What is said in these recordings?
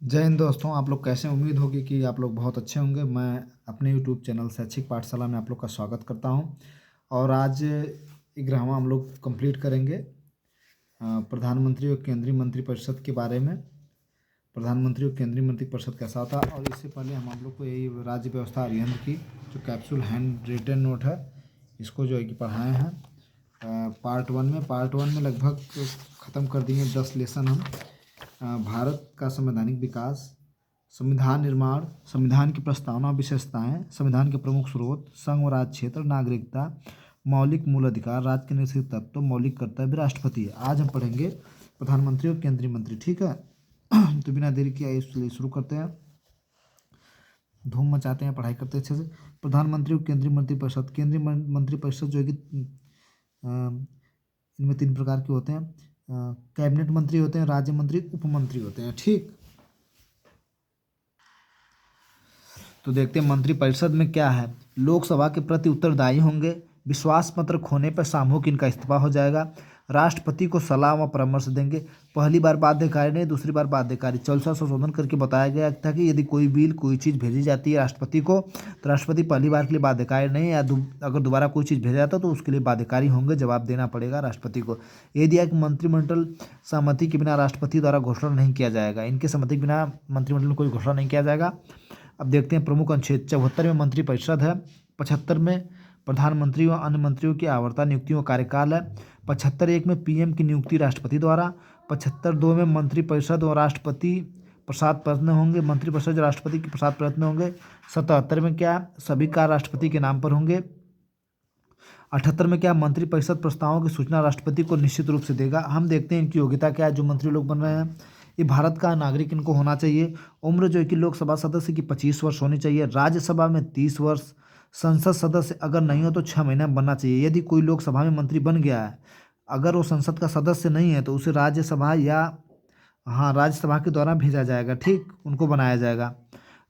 जय हिंद दोस्तों। आप लोग कैसे हैं? उम्मीद होगी कि आप लोग बहुत अच्छे होंगे। मैं अपने यूट्यूब चैनल शैक्षिक पाठशाला में आप लोग का स्वागत करता हूं। और आज 11वां हम लोग कंप्लीट करेंगे प्रधानमंत्री और केंद्रीय मंत्रिपरिषद के बारे में। प्रधानमंत्री और केंद्रीय मंत्रिपरिषद कैसा होता है। और इससे पहले हम लोग को यही राज्य व्यवस्था अरिहंत की जो कैप्सूल हैंड रिटन नोट है, इसको जो है कि पढ़ाए हैं पार्ट 1 में लगभग ख़त्म कर दिए 10 लेसन हम। भारत का संवैधानिक विकास, संविधान निर्माण, संविधान की प्रस्तावना, विशेषताएं, संविधान के प्रमुख स्रोत, संघ और राज्य क्षेत्र, नागरिकता, मौलिक मूल अधिकार, राज्य के निश्चित तत्व, मौलिक कर्तव्य, राष्ट्रपति। आज हम पढ़ेंगे प्रधानमंत्री और केंद्रीय मंत्री। ठीक है। तो बिना देरी किए इसलिए शुरू करते हैं। धूम मचाते हैं, पढ़ाई करते हैं अच्छे से। प्रधानमंत्री और केंद्रीय मंत्रिपरिषद। केंद्रीय मंत्रिपरिषद जो है कि इनमें 3 प्रकार के होते हैं। कैबिनेट मंत्री होते हैं, राज्य मंत्री, उप मंत्री होते हैं। ठीक। तो देखते हैं मंत्रिपरिषद में क्या है। लोकसभा के प्रति उत्तरदायी होंगे। विश्वास पत्र खोने पर सामूहिक इनका इस्तीफा हो जाएगा। राष्ट्रपति को सलाह व परामर्श देंगे। पहली बार बाध्यकारी नहीं, दूसरी बार बाध्यकारी। 44 संशोधन करके बताया गया था कि यदि कोई बिल, कोई चीज़ भेजी जाती है राष्ट्रपति को, तो राष्ट्रपति पहली बार के लिए बाध्यकारी नहीं, या अगर दोबारा कोई चीज़ भेजा जाता तो उसके लिए बाध्यकारी होंगे, जवाब देना पड़ेगा राष्ट्रपति को। ये दिया कि मंत्रिमंडल सहमति के बिना राष्ट्रपति द्वारा घोषणा नहीं किया जाएगा। इनके सहमति के बिना मंत्रिमंडल में कोई घोषणा नहीं किया जाएगा। अब देखते हैं प्रमुख अनुच्छेद। 74 में मंत्रिपरिषद है। 75 में प्रधानमंत्री व अन्य मंत्रियों की आवर्ता नियुक्तियों का कार्यकाल है। 75(1) में पीएम की नियुक्ति राष्ट्रपति द्वारा। 75(2) में मंत्रिपरिषद और राष्ट्रपति प्रसाद प्रयत्न होंगे। मंत्रिपरिषद राष्ट्रपति के प्रसाद प्रयत्न होंगे। 77 में क्या, सभी कार्य राष्ट्रपति के नाम पर होंगे। 78 में क्या, मंत्रिपरिषद प्रस्तावों की सूचना राष्ट्रपति को निश्चित रूप से देगा। हम देखते हैं इनकी योग्यता क्या है। जो मंत्री लोग बन रहे हैं ये भारत का नागरिक इनको होना चाहिए। उम्र जो है कि लोकसभा सदस्य की 25 वर्ष होनी चाहिए। राज्यसभा में 30 वर्ष। संसद सदस्य अगर नहीं हो तो 6 महीने में बनना चाहिए। यदि कोई लोकसभा में मंत्री बन गया है, अगर वो संसद का सदस्य नहीं है, तो उसे राज्यसभा या राज्यसभा के द्वारा भेजा जाएगा। ठीक, उनको बनाया जाएगा।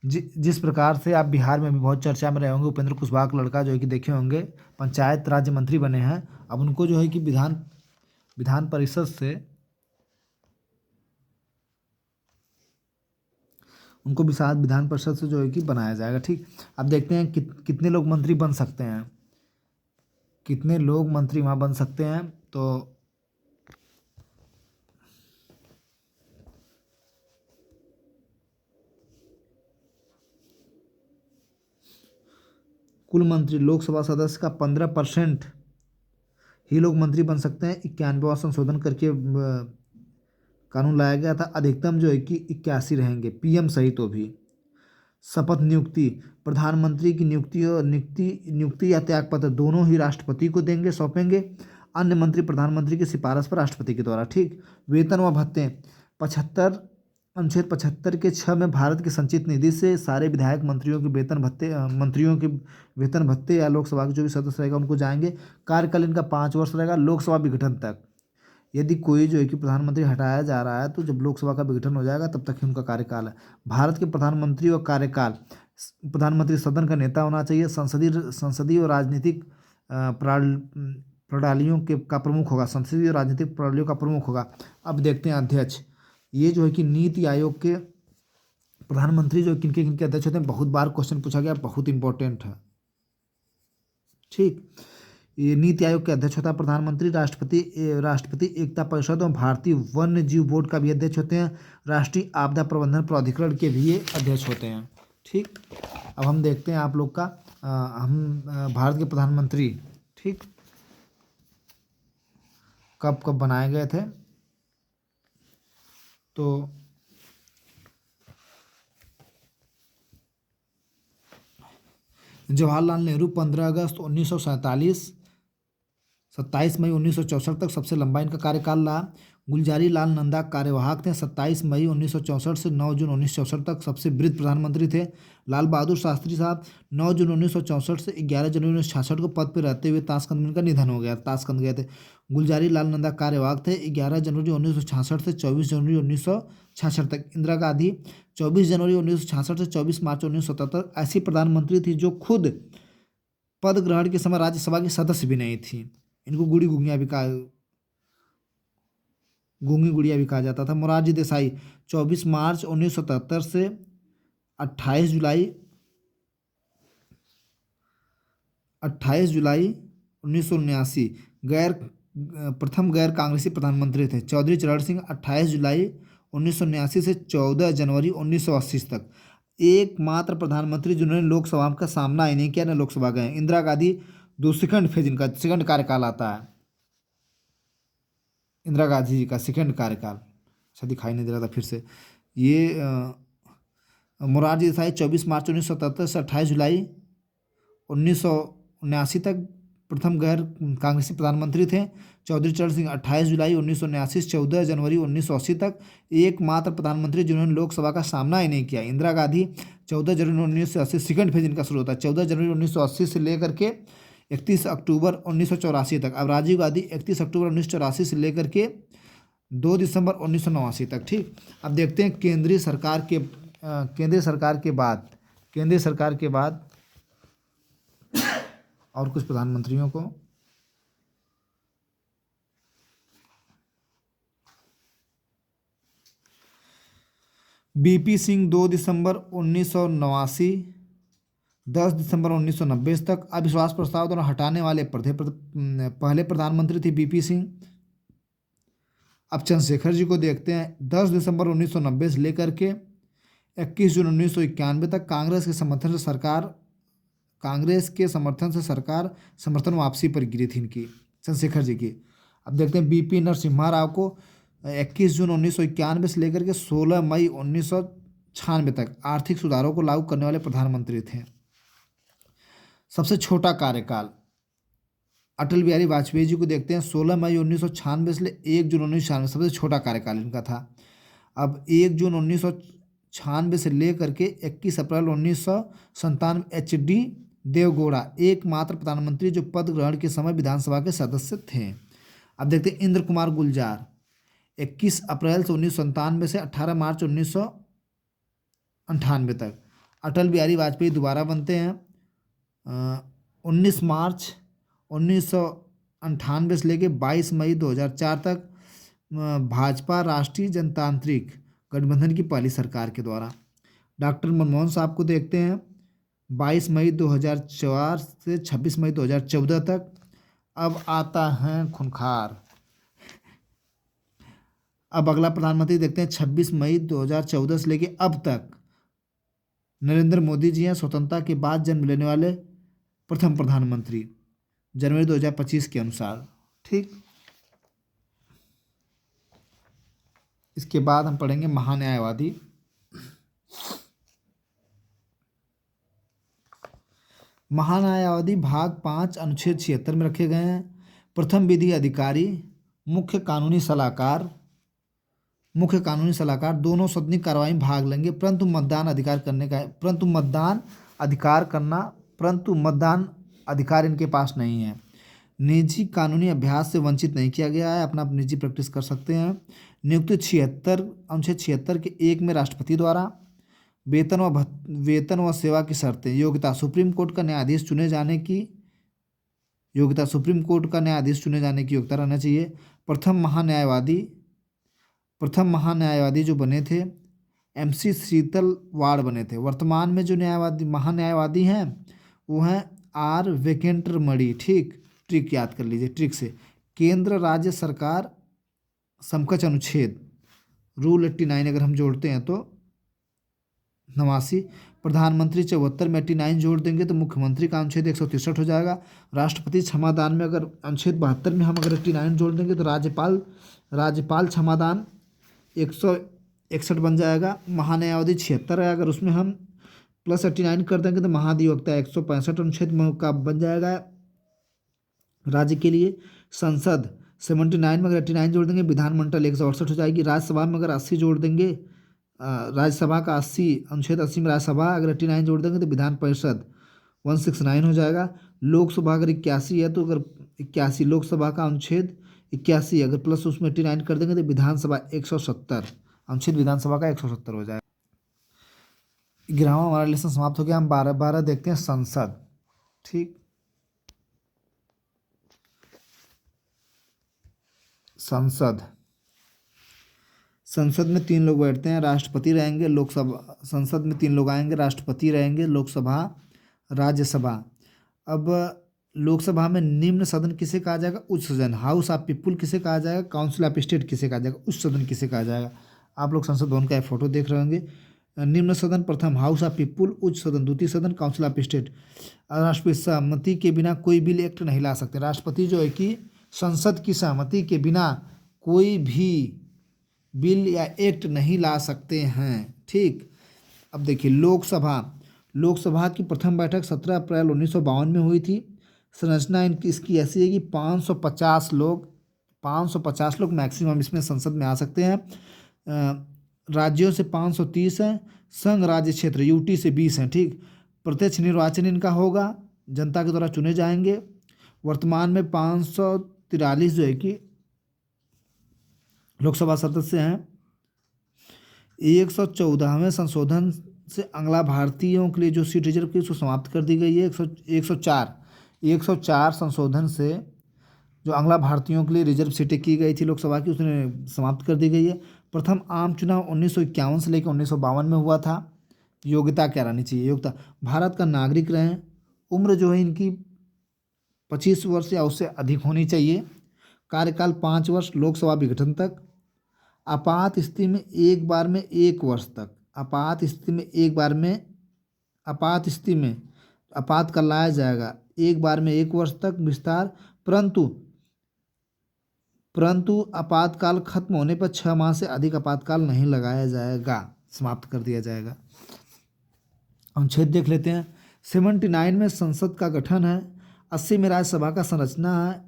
जिस प्रकार से आप बिहार में भी बहुत चर्चा में रहे होंगे, उपेंद्र कुशवाहा का लड़का जो है कि देखे होंगे, पंचायत राज्य मंत्री बने हैं। अब उनको जो है कि विधान परिषद से उनको विधान परिषद से जो है कि बनाया जाएगा। ठीक। अब देखते हैं कितने लोग मंत्री बन सकते हैं, कितने लोग मंत्री वहाँ बन सकते हैं। तो कुल मंत्री लोकसभा सदस्य का 15% ही लोग मंत्री बन सकते हैं। 91वां संशोधन करके कानून लाया गया था। अधिकतम जो है कि 81 रहेंगे, पीएम सहित तो भी। शपथ नियुक्ति। प्रधानमंत्री की नियुक्ति या त्यागपत्र दोनों ही राष्ट्रपति को देंगे, सौंपेंगे। अन्य मंत्री प्रधानमंत्री की सिफारिश पर राष्ट्रपति के द्वारा। ठीक। वेतन व भत्ते। 75 अनुच्छेद 75 के 6 में भारत की संचित निधि से सारे विधायक मंत्रियों के वेतन भत्ते या लोकसभा के जो भी सदस्य रहेगा उनको जाएंगे। कार्यकाल इनका 5 वर्ष रहेगा, लोकसभा विघटन तक। यदि कोई जो है कि प्रधानमंत्री हटाया जा रहा है तो जब लोकसभा का विघटन हो जाएगा तब तक ही उनका कार्यकाल है। भारत के प्रधानमंत्री और कार्यकाल। प्रधानमंत्री सदन का नेता होना चाहिए। संसदीय और राजनीतिक प्रणालियों के का प्रमुख होगा। संसदीय और राजनीतिक प्रणालियों का प्रमुख होगा। अब देखते हैं अध्यक्ष। ये जो है कि नीति आयोग के प्रधानमंत्री जो किनके किनके अध्यक्ष होते हैं, बहुत बार क्वेश्चन पूछा गया, बहुत इंपॉर्टेंट है। ठीक। ये नीति आयोग के अध्यक्ष होता है प्रधानमंत्री। राष्ट्रपति एकता परिषद और भारतीय वन्य जीव बोर्ड का भी अध्यक्ष होते हैं। राष्ट्रीय आपदा प्रबंधन प्राधिकरण के भी ये अध्यक्ष होते हैं। ठीक। अब हम देखते हैं आप लोग का भारत के प्रधानमंत्री, ठीक, कब कब बनाए गए थे। तो जवाहरलाल नेहरू 15 अगस्त 1947, 27 मई 1964 तक सबसे लंबा इनका कार्यकाल रहा। गुलजारी लाल नंदा कार्यवाहक थे। 27 मई 1964 से 9 जून 1964 तक सबसे वृद्ध प्रधानमंत्री थे। लाल बहादुर शास्त्री साहब 9 जून 1964 से 11 जनवरी 1966 को पद पर रहते हुए ताशकंद में इनका निधन हो गया, ताशकंद गए थे। गुलजारी लाल नंदा कार्यवाहक थे 11 जनवरी 1966 से 24 जनवरी 1966 तक। इंदिरा गांधी 24 जनवरी 1966 से 24 मार्च 1977 ऐसी प्रधानमंत्री थी जो खुद पद ग्रहण के समय राज्यसभा की सदस्य भी नहीं थी। इनको गुड़ी गुंगिया भी कहा गूंगी गुड़िया भी कहा जाता था। मोरारजी देसाई 24 मार्च 1977 से 28 जुलाई 1979 गैर प्रथम गैर कांग्रेसी प्रधानमंत्री थे। चौधरी चरण सिंह 28 जुलाई 1979 से 14 जनवरी 1980 तक एकमात्र प्रधानमंत्री जिन्होंने लोकसभा का सामना ही नहीं किया, न लोकसभा गए। इंदिरा गांधी दो सेकंड फेज, इनका सेकंड कार्यकाल आता है। इंदिरा गांधी जी का सेकंड कार्यकाल, अच्छा दिखाई नहीं दे रहा था फिर से। ये मोरारजी देसाई 24 मार्च 1977 से 28 जुलाई 1979 तक प्रथम गैर कांग्रेसी प्रधानमंत्री थे। चौधरी चरण सिंह 28 जुलाई 1979 से 14 जनवरी 1980 तक एकमात्र प्रधानमंत्री जिन्होंने लोकसभा का सामना ही नहीं किया। इंदिरा गांधी 14 जनवरी 1980 सेकंड फेज इनका शुरू होता है, 14 जनवरी 1980 से लेकर के 31 अक्टूबर 1984 तक। अब राजीव गांधी 31 अक्टूबर 1984 से लेकर के 2 दिसंबर 1989 तक। ठीक, अब देखते हैं केंद्रीय सरकार के बाद और कुछ प्रधानमंत्रियों को। बीपी सिंह 2 दिसंबर 1989, 10 दिसंबर 1990 तक अविश्वास प्रस्ताव द्वारा हटाने वाले पहले प्रधानमंत्री थे बीपी सिंह। अब चंद्रशेखर जी को देखते हैं। 10 दिसंबर 1990 से लेकर के 21 जून 1991 तक कांग्रेस के समर्थन से सरकार समर्थन वापसी पर गिरी थी इनकी, चंद्रशेखर जी की। अब देखते हैं बीपी नरसिम्हा राव को 21 जून 1991 से लेकर के 16 मई 1996 तक आर्थिक सुधारों को लागू करने वाले प्रधानमंत्री थे। सबसे छोटा कार्यकाल अटल बिहारी वाजपेयी जी को देखते हैं। 16 मई 1996 से 1 जून 1996 सबसे छोटा कार्यकाल इनका था। अब 1 जून 1996 से लेकर के 21 अप्रैल 1997 HD देवगौड़ा एकमात्र प्रधानमंत्री जो पद ग्रहण के समय विधानसभा के सदस्य थे। अब देखते हैं इंद्र कुमार गुलजार 21 अप्रैल से 1997 से 18 मार्च 1998 तक। अटल बिहारी वाजपेयी दोबारा बनते हैं 19 मार्च 1998 से लेकर 22 मई 2004 तक भाजपा राष्ट्रीय जनतांत्रिक गठबंधन की पहली सरकार के द्वारा। डॉक्टर मनमोहन साहब को देखते हैं 22 मई 2004 से 26 मई 2014 तक। अब आता है खूंखार। अब अगला प्रधानमंत्री देखते हैं 26 मई 2014 से लेके अब तक नरेंद्र मोदी जी हैं, स्वतंत्रता के बाद जन्म लेने वाले प्रथम प्रधानमंत्री जनवरी 2025 के अनुसार। ठीक, इसके बाद हम पढ़ेंगे महान्यायवादी। महान्यायवादी भाग 5 अनुच्छेद 76 में रखे गए हैं। प्रथम विधि अधिकारी, मुख्य कानूनी सलाहकार दोनों सदनी कार्रवाई में भाग लेंगे, परंतु मतदान अधिकार इनके पास नहीं है। निजी कानूनी अभ्यास से वंचित नहीं किया गया है, अपना निजी प्रैक्टिस कर सकते हैं। नियुक्ति 76 अनुच्छेद 76 के 1 में राष्ट्रपति द्वारा। वेतन व सेवा की शर्तें। योग्यता सुप्रीम कोर्ट का न्यायाधीश चुने जाने की योग्यता रहना चाहिए। प्रथम महान्यायवादी जो बने थे MC शीतल वाड़ बने थे। वर्तमान में जो महान्यायवादी हैं वो हैं R वेंकटरमणि। ठीक, ट्रिक याद कर लीजिए, ट्रिक से। केंद्र राज्य सरकार समकक्ष अनुच्छेद रूल 89 अगर हम जोड़ते हैं तो 89। प्रधानमंत्री 74 में 89 जोड़ देंगे तो मुख्यमंत्री का अनुच्छेद 163 हो जाएगा। राष्ट्रपति क्षमादान में अगर अनुच्छेद 72 में हम अगर 89 जोड़ देंगे तो राज्यपाल क्षमादान 161 बन जाएगा। महान्यायवादी 76 है, अगर उसमें हम प्लस 89 कर देंगे तो महाधिवक्ता 165 अनुच्छेद का बन जाएगा राज्य के लिए। संसद 79 में अगर 89 जोड़ देंगे विधानमंडल 168 हो जाएगी। राज्यसभा में अगर 80 जोड़ देंगे, राज्यसभा का 80 अनुच्छेद 80 में राज्यसभा अगर 89 जोड़ देंगे तो विधान परिषद 169 हो जाएगा। लोकसभा अगर 81 है तो अगर 81 लोकसभा का अनुच्छेद 81 अगर प्लस उसमें 89 कर देंगे तो विधानसभा 170 अनुच्छेद विधानसभा का 170 हो जाएगा। 11वां हमारा लेसन समाप्त हो गया। हम 12 देखते हैं संसद। ठीक, संसद संसद में 3 लोग बैठते हैं, राष्ट्रपति रहेंगे, लोकसभा, संसद में 3 लोग आएंगे, राष्ट्रपति रहेंगे, लोकसभा, राज्यसभा। अब लोकसभा में निम्न सदन किसे कहा जाएगा? उच्च सदन। हाउस ऑफ पीपुल किसे कहा जाएगा? काउंसिल ऑफ स्टेट किसे कहा जाएगा? उच्च सदन किसे कहा जाएगा? आप लोग संसद भवन का एक फोटो देख रहे होंगे। निम्न सदन प्रथम, हाउस ऑफ पीपुल, उच्च सदन द्वितीय सदन, काउंसिल ऑफ स्टेट। राष्ट्रपति सहमति के बिना कोई बिल एक्ट नहीं ला सकते। राष्ट्रपति जो है कि संसद की सहमति के बिना कोई भी बिल या एक्ट नहीं ला सकते हैं। ठीक, अब देखिए लोकसभा की प्रथम बैठक 17 अप्रैल 1952 में हुई थी। संरचना इनकी इसकी ऐसी है कि 550 लोग मैक्सिमम इसमें संसद में आ सकते हैं। राज्यों से 530 हैं, संघ राज्य क्षेत्र यूटी से 20 हैं। ठीक, प्रत्यक्ष निर्वाचन इनका होगा, जनता के द्वारा चुने जाएंगे। वर्तमान में 543 जो है कि लोकसभा सदस्य हैं। 114वें संशोधन से अंग्ला भारतीयों के लिए जो सीट रिजर्व की उसको समाप्त कर दी गई है। 104 संशोधन से जो अंग्ला भारतीयों के लिए रिजर्व सीटें की गई थी लोकसभा की, उसने समाप्त कर दी गई है। प्रथम आम चुनाव 1951 से लेकर 1952 में हुआ था। योग्यता क्या रहनी चाहिए? योग्यता भारत का नागरिक रहें, उम्र जो है इनकी 25 वर्ष या उससे अधिक होनी चाहिए, कार्यकाल 5 वर्ष लोकसभा विघटन तक, आपात स्थिति में एक बार में 1 वर्ष तक, आपात स्थिति में आपातकाल लाया जाएगा, एक बार में 1 वर्ष तक विस्तार, परंतु आपातकाल खत्म होने पर 6 माह से अधिक आपातकाल नहीं लगाया जाएगा, समाप्त कर दिया जाएगा। अनुच्छेद देख लेते हैं। 79 में संसद का गठन है, 80 में राज्यसभा का संरचना है,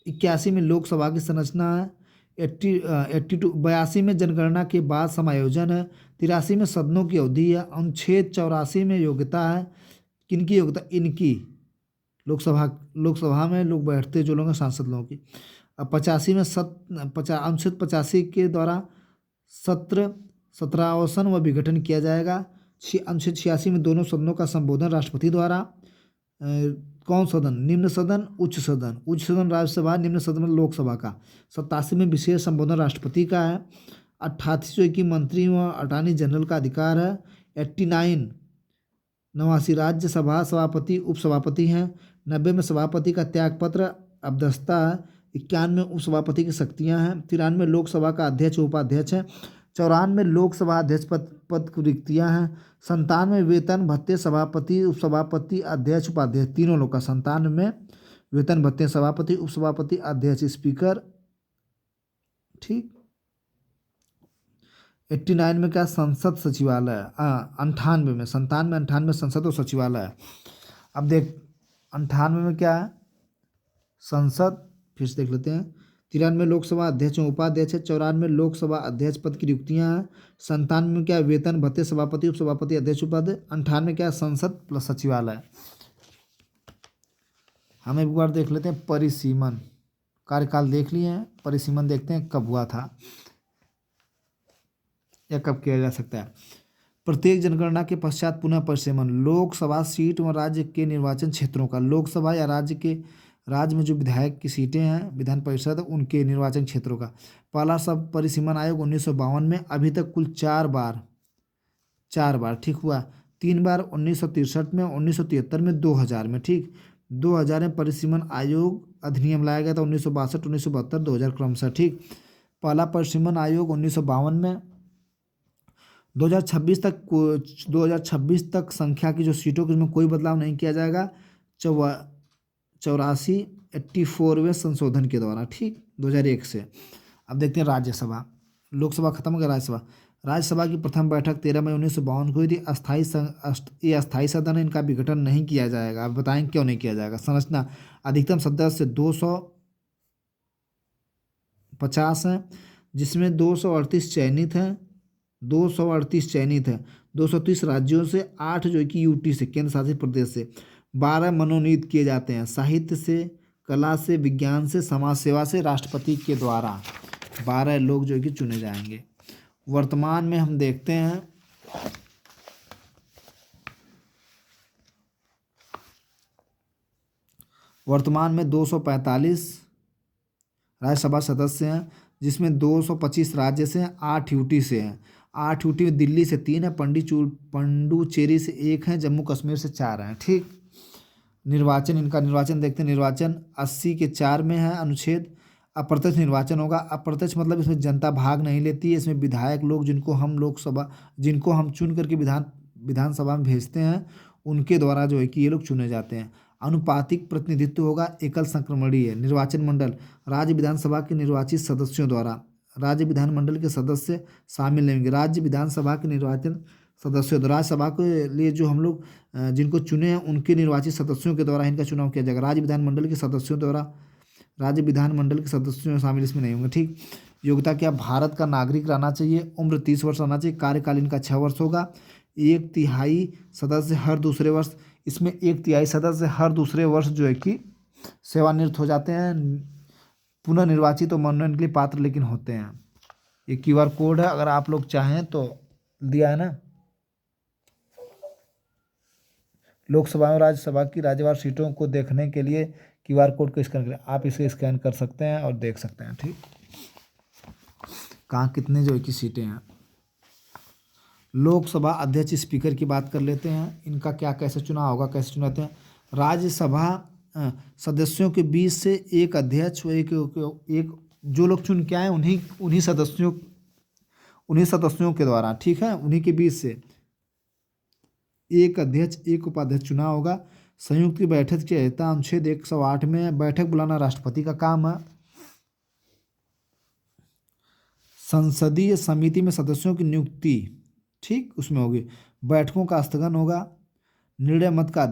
81 में लोकसभा की संरचना है, 82 में जनगणना के बाद समायोजन है, 83 में सदनों की अवधि है, अनुच्छेद 84 में योग्यता है। किनकी योग्यता? इनकी लोकसभा में लोग बैठते जो लोग हैं सांसद लोगों की। अब 85 में अनुच्छेद 85 के द्वारा सत्रावसन व विघटन किया जाएगा। अनुच्छेद 86 में दोनों सदनों का संबोधन राष्ट्रपति द्वारा। कौन सदन? निम्न सदन, उच्च सदन। उच्च सदन राज्यसभा, निम्न सदन लोकसभा का। 87 में विशेष संबोधन राष्ट्रपति का है। 88 जो कि मंत्री व अटॉर्नी जनरल का अधिकार है। 89 राज्यसभा सभापति उपसभापति हैं। 90 में सभापति का त्यागपत्र अभ्यस्ता है। 91 उपसभापति की शक्तियाँ हैं। 93 लोकसभा का अध्यक्ष उपाध्यक्ष है। 94 लोकसभा अध्यक्ष पद की रिक्तियाँ हैं। 97 वेतन भत्ते सभापति उपसभापति अध्यक्ष उपाध्यक्ष तीनों लोग का। 97 में वेतन भत्ते सभापति उपसभापति अध्यक्ष स्पीकर। ठीक, 89 में क्या? संसद सचिवालय। 98 संसद और सचिवालय है। अब देख 98 में क्या है? संसद, फिर से देख लेते हैं। 93 लोकसभा अध्यक्ष उपाध्यक्ष है। 94 लोकसभा अध्यक्ष पद की नियुक्तियां हैं। 97 में क्या? वेतन भत्ते सभापति उपसभापति अध्यक्ष उपाध्यक्ष। 98 क्या? संसद प्लस सचिवालय। हम एक बार देख लेते हैं परिसीमन। कार्यकाल देख लिए हैं, परिसीमन देखते हैं कब हुआ था या कब किया जा सकता है। प्रत्येक जनगणना के पश्चात पुनः परिसीमन। लोकसभा सीट व राज्य के निर्वाचन क्षेत्रों का, लोकसभा या राज्य में जो विधायक की सीटें हैं विधान परिषद, उनके निर्वाचन क्षेत्रों का। पहला सब परिसीमन आयोग 1952 में, अभी तक कुल 4 बार ठीक हुआ। 3 बार 1963 में, 1973 में, 2000 में। ठीक, 2000 में परिसीमन आयोग अधिनियम लाया गया था। 1962, 1972, 2000 क्रमशः। ठीक, पहला परिसीमन आयोग 1952 में। 2026 तक संख्या की जो सीटों की उसमें कोई बदलाव नहीं किया जाएगा। 84वें संशोधन के द्वारा। ठीक, 2001 से। अब देखते हैं राज्यसभा। लोकसभा खत्म हो गया, राज्यसभा की प्रथम बैठक 13 मई 1952 को हुई थी। अस्थायी सदन है, इनका विघटन नहीं किया जाएगा। आप बताएं क्यों नहीं किया जाएगा? संरचना, अधिकतम सदस्य 250 हैं, जिसमें 238 चयनित हैं। 230 राज्यों से, 8 जो कि यूटी से, केंद्र शासित प्रदेश से। 12 मनोनीत किए जाते हैं, साहित्य से, कला से, विज्ञान से, समाज सेवा से, राष्ट्रपति के द्वारा 12 लोग जो कि चुने जाएंगे। वर्तमान में हम देखते हैं वर्तमान में 245 राज्यसभा सदस्य हैं। जिसमें 225 राज्य से हैं, 8 यूटी से हैं। 8 यूटी में दिल्ली से 3 है, पंडुचेरी से 1 है, जम्मू कश्मीर से 4 हैं। ठीक। निर्वाचन, इनका निर्वाचन देखते हैं। निर्वाचन 80 के 4 में है अनुच्छेद। अप्रत्यक्ष निर्वाचन होगा। अप्रत्यक्ष मतलब इसमें जनता भाग नहीं लेती है। इसमें विधायक लोग जिनको हम चुन करके विधानसभा में भेजते हैं, उनके द्वारा जो है कि ये लोग चुने जाते हैं। अनुपातिक प्रतिनिधित्व होगा। एकल संक्रमणीय निर्वाचन मंडल राज्य विधानसभा के निर्वाचित सदस्यों द्वारा, राज्य विधानमंडल के सदस्य शामिल नहीं होंगे। राज्य विधानसभा के निर्वाचन सदस्यों द्वारा, राज्यसभा के लिए जो हम लोग जिनको चुने हैं उनके निर्वाचित सदस्यों के द्वारा इनका चुनाव किया जाएगा। राज्य विधानमंडल के सदस्यों द्वारा, राज्य विधानमंडल के सदस्यों में शामिल इसमें नहीं होंगे। ठीक। योग्यता क्या, भारत का नागरिक रहना चाहिए, उम्र 30 वर्ष रहना चाहिए, कार्यकाल इनका 6 वर्ष होगा, 1/3 सदस्य हर दूसरे वर्ष, इसमें 1/3 सदस्य हर दूसरे वर्ष जो है कि सेवानिवृत्त हो जाते हैं। पुनः निर्वाचित और मनोनयन के लिए पात्र लेकिन होते हैं। ये QR कोड है, अगर आप लोग चाहें तो दिया है ना। लोकसभा और राज्यसभा की राज्यवार सीटों को देखने के लिए QR कोड को स्कैन करें। आप इसे स्कैन कर सकते हैं और देख सकते हैं। ठीक। कहाँ कितने जो है कि सीटें हैं। लोकसभा अध्यक्ष स्पीकर की बात कर लेते हैं। इनका क्या कैसे चुनाव होगा, कैसे चुनाते हैं। राज्यसभा सदस्यों के बीच से एक अध्यक्ष व एक जो लोग चुन के आए उन्हीं सदस्यों के द्वारा, ठीक है, उन्हीं के बीच से एक अध्यक्ष एक उपाध्यक्ष चुनाव होगा। संयुक्त की बैठक की अध्यक्षता अनुच्छेद 108 में है। बैठक बुलाना राष्ट्रपति का काम है। संसदीय समिति में सदस्यों की नियुक्ति, ठीक, उसमें होगी। बैठकों का स्थगन होगा। निर्णय मत का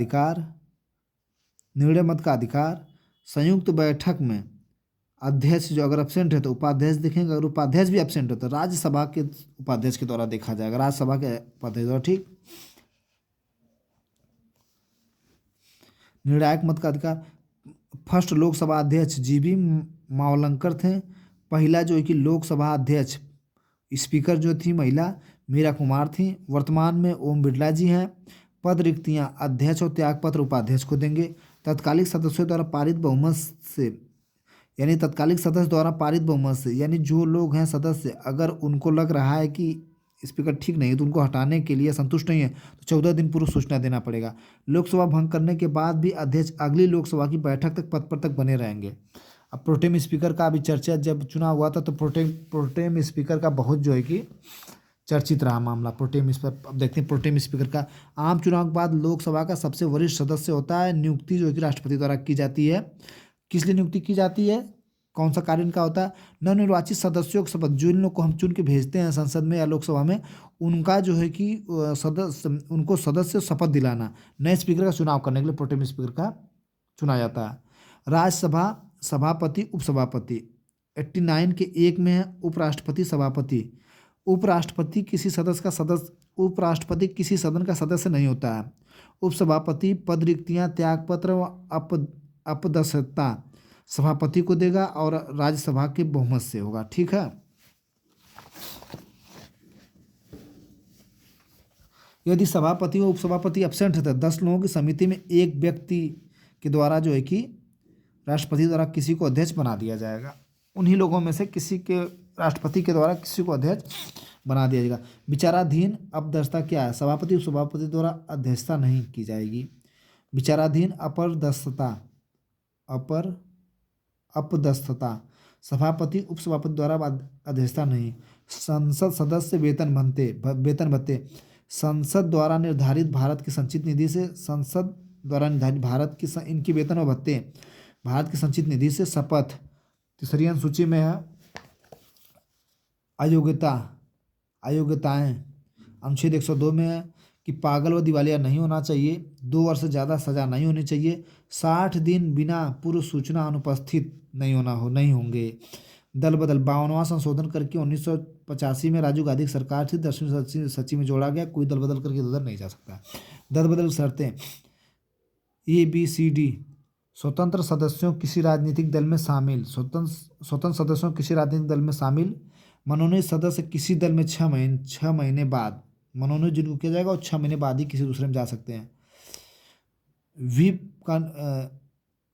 अधिकार। संयुक्त बैठक में अध्यक्ष जो अगर एब्सेंट है तो उपाध्यक्ष देखेंगे, अगर उपाध्यक्ष भी एब्सेंट है तो राज्यसभा के उपाध्यक्ष के द्वारा देखा जाएगा, राज्यसभा के उपाध्यक्ष द्वारा। ठीक। निर्णायक मत का अधिकार। फर्स्ट लोकसभा अध्यक्ष GB मावलंकर थे। पहला जो है कि लोकसभा अध्यक्ष स्पीकर जो थी महिला मीरा कुमार थी। वर्तमान में ओम बिरला जी हैं। पद रिक्तियां अध्यक्ष और त्यागपत्र उपाध्यक्ष को देंगे। तत्कालिक सदस्यों द्वारा पारित बहुमत से, यानी तत्कालिक सदस्य द्वारा पारित बहुमत से, यानी जो लोग हैं सदस्य, अगर उनको लग रहा है कि स्पीकर ठीक नहीं है तो उनको हटाने के लिए संतुष्ट नहीं है तो 14 दिन पूर्व सूचना देना पड़ेगा। लोकसभा भंग करने के बाद भी अध्यक्ष अगली लोकसभा की बैठक तक पद पर तक बने रहेंगे। अब प्रोटेम स्पीकर का अभी चर्चा, जब चुनाव हुआ था तो प्रोटेम स्पीकर का बहुत जो है कि चर्चित रहा मामला। प्रोटेम स्पीकर, अब देखते हैं प्रोटेम स्पीकर का। आम चुनाव के बाद लोकसभा का सबसे वरिष्ठ सदस्य होता है। नियुक्ति जो है कि राष्ट्रपति द्वारा की जाती है। किस लिए नियुक्ति की जाती है, कौन सा कार्य इनका होता है। नवनिर्वाचित सदस्यों को शपथ, जो इन लोग को हम चुन के भेजते हैं संसद में या लोकसभा में, उनका जो है कि उनको सदस्य शपथ दिलाना। नए स्पीकर का चुनाव करने के लिए प्रोटेम स्पीकर का चुना जाता है। राज्यसभा सभापति उपसभापति 89 के 1 में है। उपराष्ट्रपति सभापति, उपराष्ट्रपति किसी सदन का सदस्य नहीं होता है। उपसभापति पद रिक्तियां त्यागपत्र व अपदस्थता सभापति को देगा और राज्यसभा के बहुमत से होगा। ठीक है। यदि सभापति व उपसभापति एब्सेंट है तो 10 लोगों की समिति में एक व्यक्ति के द्वारा जो है कि राष्ट्रपति द्वारा किसी को अध्यक्ष बना दिया जाएगा। उन्हीं लोगों में से किसी के, राष्ट्रपति के द्वारा किसी को अध्यक्ष बना दिया जाएगा। विचाराधीन अपदस्थता क्या है, सभापति उपसभापति द्वारा अध्यक्षता नहीं की जाएगी। विचाराधीन अपदस्थता सभापति उपसभापति द्वारा अध्यक्षता नहीं। संसद सदस्य वेतन भत्ते संसद द्वारा निर्धारित भारत की संचित निधि से, संसद द्वारा निर्धारित भारत की इनकी वेतन और भत्ते भारत की संचित निधि से। शपथ तीसरी अनुसूची में है। अयोग्यताएं अनुच्छेद 102 में है कि पागल व दिवालिया नहीं होना चाहिए, 2 वर्ष से ज़्यादा सजा नहीं होनी चाहिए, 60 दिन बिना पूर्व सूचना अनुपस्थित नहीं होंगे। दल बदल 52वां संशोधन करके 1985 में राजीव गांधी की सरकार थी, 10वीं सूची में जोड़ा गया। कोई दल बदल करके उधर नहीं जा सकता। दल बदल शर्तें ABCD। स्वतंत्र सदस्यों किसी राजनीतिक दल में शामिल, स्वतंत्र सदस्यों किसी राजनीतिक दल में शामिल। मनोनीत सदस्य किसी दल में 6 महीने बाद, मनोनीत जिनको किया जाएगा और 6 महीने बाद ही किसी दूसरे में जा सकते हैं। व्हिप का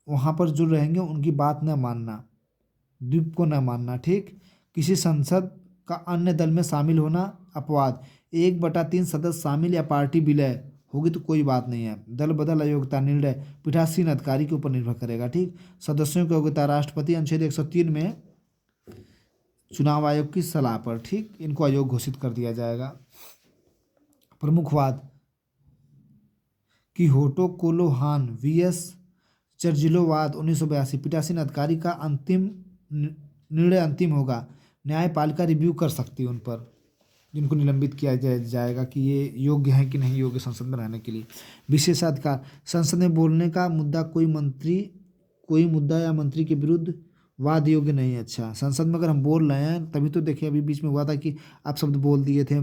वहाँ पर जो रहेंगे उनकी बात न मानना, व्हिप को न मानना। ठीक। किसी संसद का अन्य दल में शामिल होना अपवाद। 1/3 सदस्य शामिल या पार्टी विलय होगी तो कोई बात नहीं है। दल बदल अयोग्यता निर्णय पीठासीन अधिकारी के ऊपर निर्भर करेगा। ठीक। सदस्यों की योग्यता राष्ट्रपति अनुच्छेद 103 में चुनाव आयोग की सलाह पर, ठीक, इनको अयोग्य घोषित कर दिया जाएगा। प्रमुखवाद किहोटो कोलोहान वीएस चर्जिलोवाद 1982। पीठासीन अधिकारी का अंतिम निर्णय अंतिम होगा। न्यायपालिका रिव्यू कर सकती है उन पर, जिनको निलंबित किया जाएगा कि ये योग्य हैं कि नहीं योग्य संसद में रहने के लिए। विशेषाधिकार संसद में बोलने का मुद्दा कोई मुद्दा या मंत्री के विरुद्ध वाद योग्य नहीं है। अच्छा, संसद में अगर हम बोल रहे हैं तभी तो देखिए अभी बीच में हुआ था कि आप शब्द बोल दिए थे,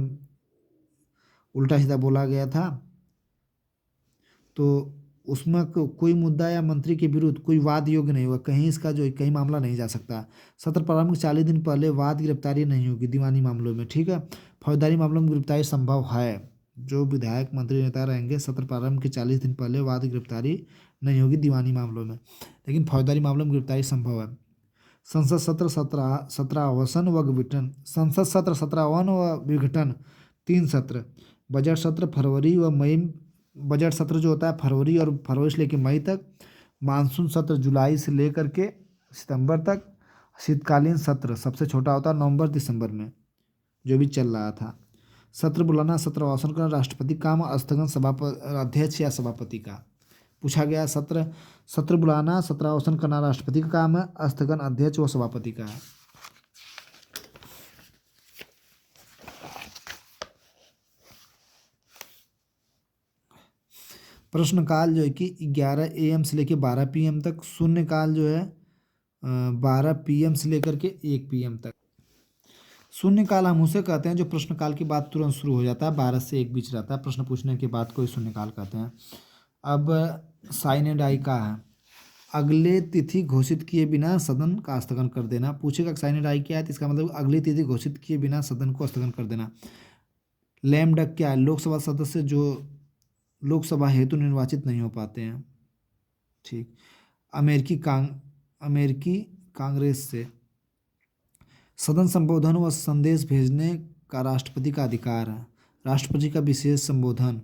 उल्टा सीधा बोला गया था, तो उसमें कोई मुद्दा या मंत्री के विरुद्ध कोई वाद योग्य नहीं होगा, कहीं इसका जो कहीं मामला नहीं जा सकता। सत्र प्रारंभ के 40 दिन पहले वाद गिरफ्तारी नहीं होगी दीवानी मामलों में। ठीक है। फौजदारी मामलों में गिरफ्तारी संभव है। जो विधायक मंत्री नेता रहेंगे सत्र प्रारंभ के 40 दिन पहले वाद गिरफ्तारी नहीं होगी दीवानी मामलों में, लेकिन फौजदारी मामलों में गिरफ्तारी संभव है। संसद सत्र 17वां व विघटन। संसद सत्र 17वां व विघटन 3 सत्र। बजट सत्र फरवरी व मई। बजट सत्र जो होता है फरवरी से लेकर मई तक। मानसून सत्र जुलाई से लेकर के सितंबर तक। शीतकालीन सत्र सबसे छोटा होता है नवंबर दिसंबर में, जो भी चल रहा था। सत्र बुलाना, सत्र अवसान करना राष्ट्रपति का काम, स्थगन अध्यक्ष या सभापति का। पूछा गया सत्र बुलाना, सत्र अवसान करना राष्ट्रपति का काम है, स्थगन अध्यक्ष व सभापति का है। प्रश्नकाल जो है कि 11 AM से लेकर 12 PM तक। शून्यकाल जो है 12 PM से लेकर के 1 PM तक। शून्यकाल हम उसे कहते हैं जो प्रश्नकाल के बाद तुरंत शुरू हो जाता है, 12 से 1 बीच रहता है, प्रश्न पूछने के बाद कोई शून्यकाल कहते हैं। अब साइन एंड आई का है, अगले तिथि घोषित किए बिना सदन का स्थगन कर देना। पूछेगा साइन एंड आई क्या है तो इसका मतलब अगली तिथि घोषित किए बिना सदन को स्थगन कर देना। लैम डक क्या है, लोकसभा सदस्य जो लोकसभा हेतु निर्वाचित नहीं हो पाते हैं। ठीक। अमेरिकी कांग्रेस से सदन संबोधन व संदेश भेजने का राष्ट्रपति का अधिकार है। राष्ट्रपति का विशेष संबोधन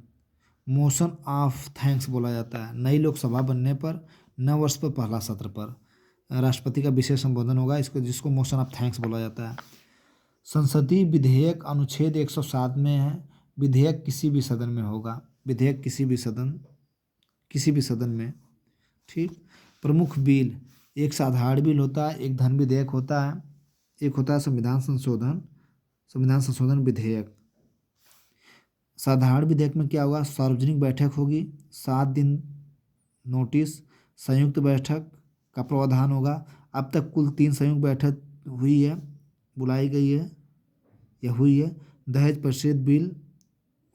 मोशन ऑफ थैंक्स बोला जाता है। नई लोकसभा बनने पर नव वर्ष पर पहला सत्र पर राष्ट्रपति का विशेष संबोधन होगा, जिसको मोशन ऑफ थैंक्स बोला जाता है। संसदीय विधेयक अनुच्छेद 107 में है, विधेयक किसी भी सदन में होगा। विधेयक किसी भी सदन में। ठीक। प्रमुख बिल, एक साधारण बिल होता है, एक धन विधेयक होता है, एक होता है संविधान संशोधन विधेयक। साधारण विधेयक में क्या होगा, सार्वजनिक बैठक होगी, 7 दिन नोटिस, संयुक्त बैठक का प्रावधान होगा। अब तक कुल 3 संयुक्त बैठक हुई है, बुलाई गई है या हुई है। दहेज प्रतिषेध बिल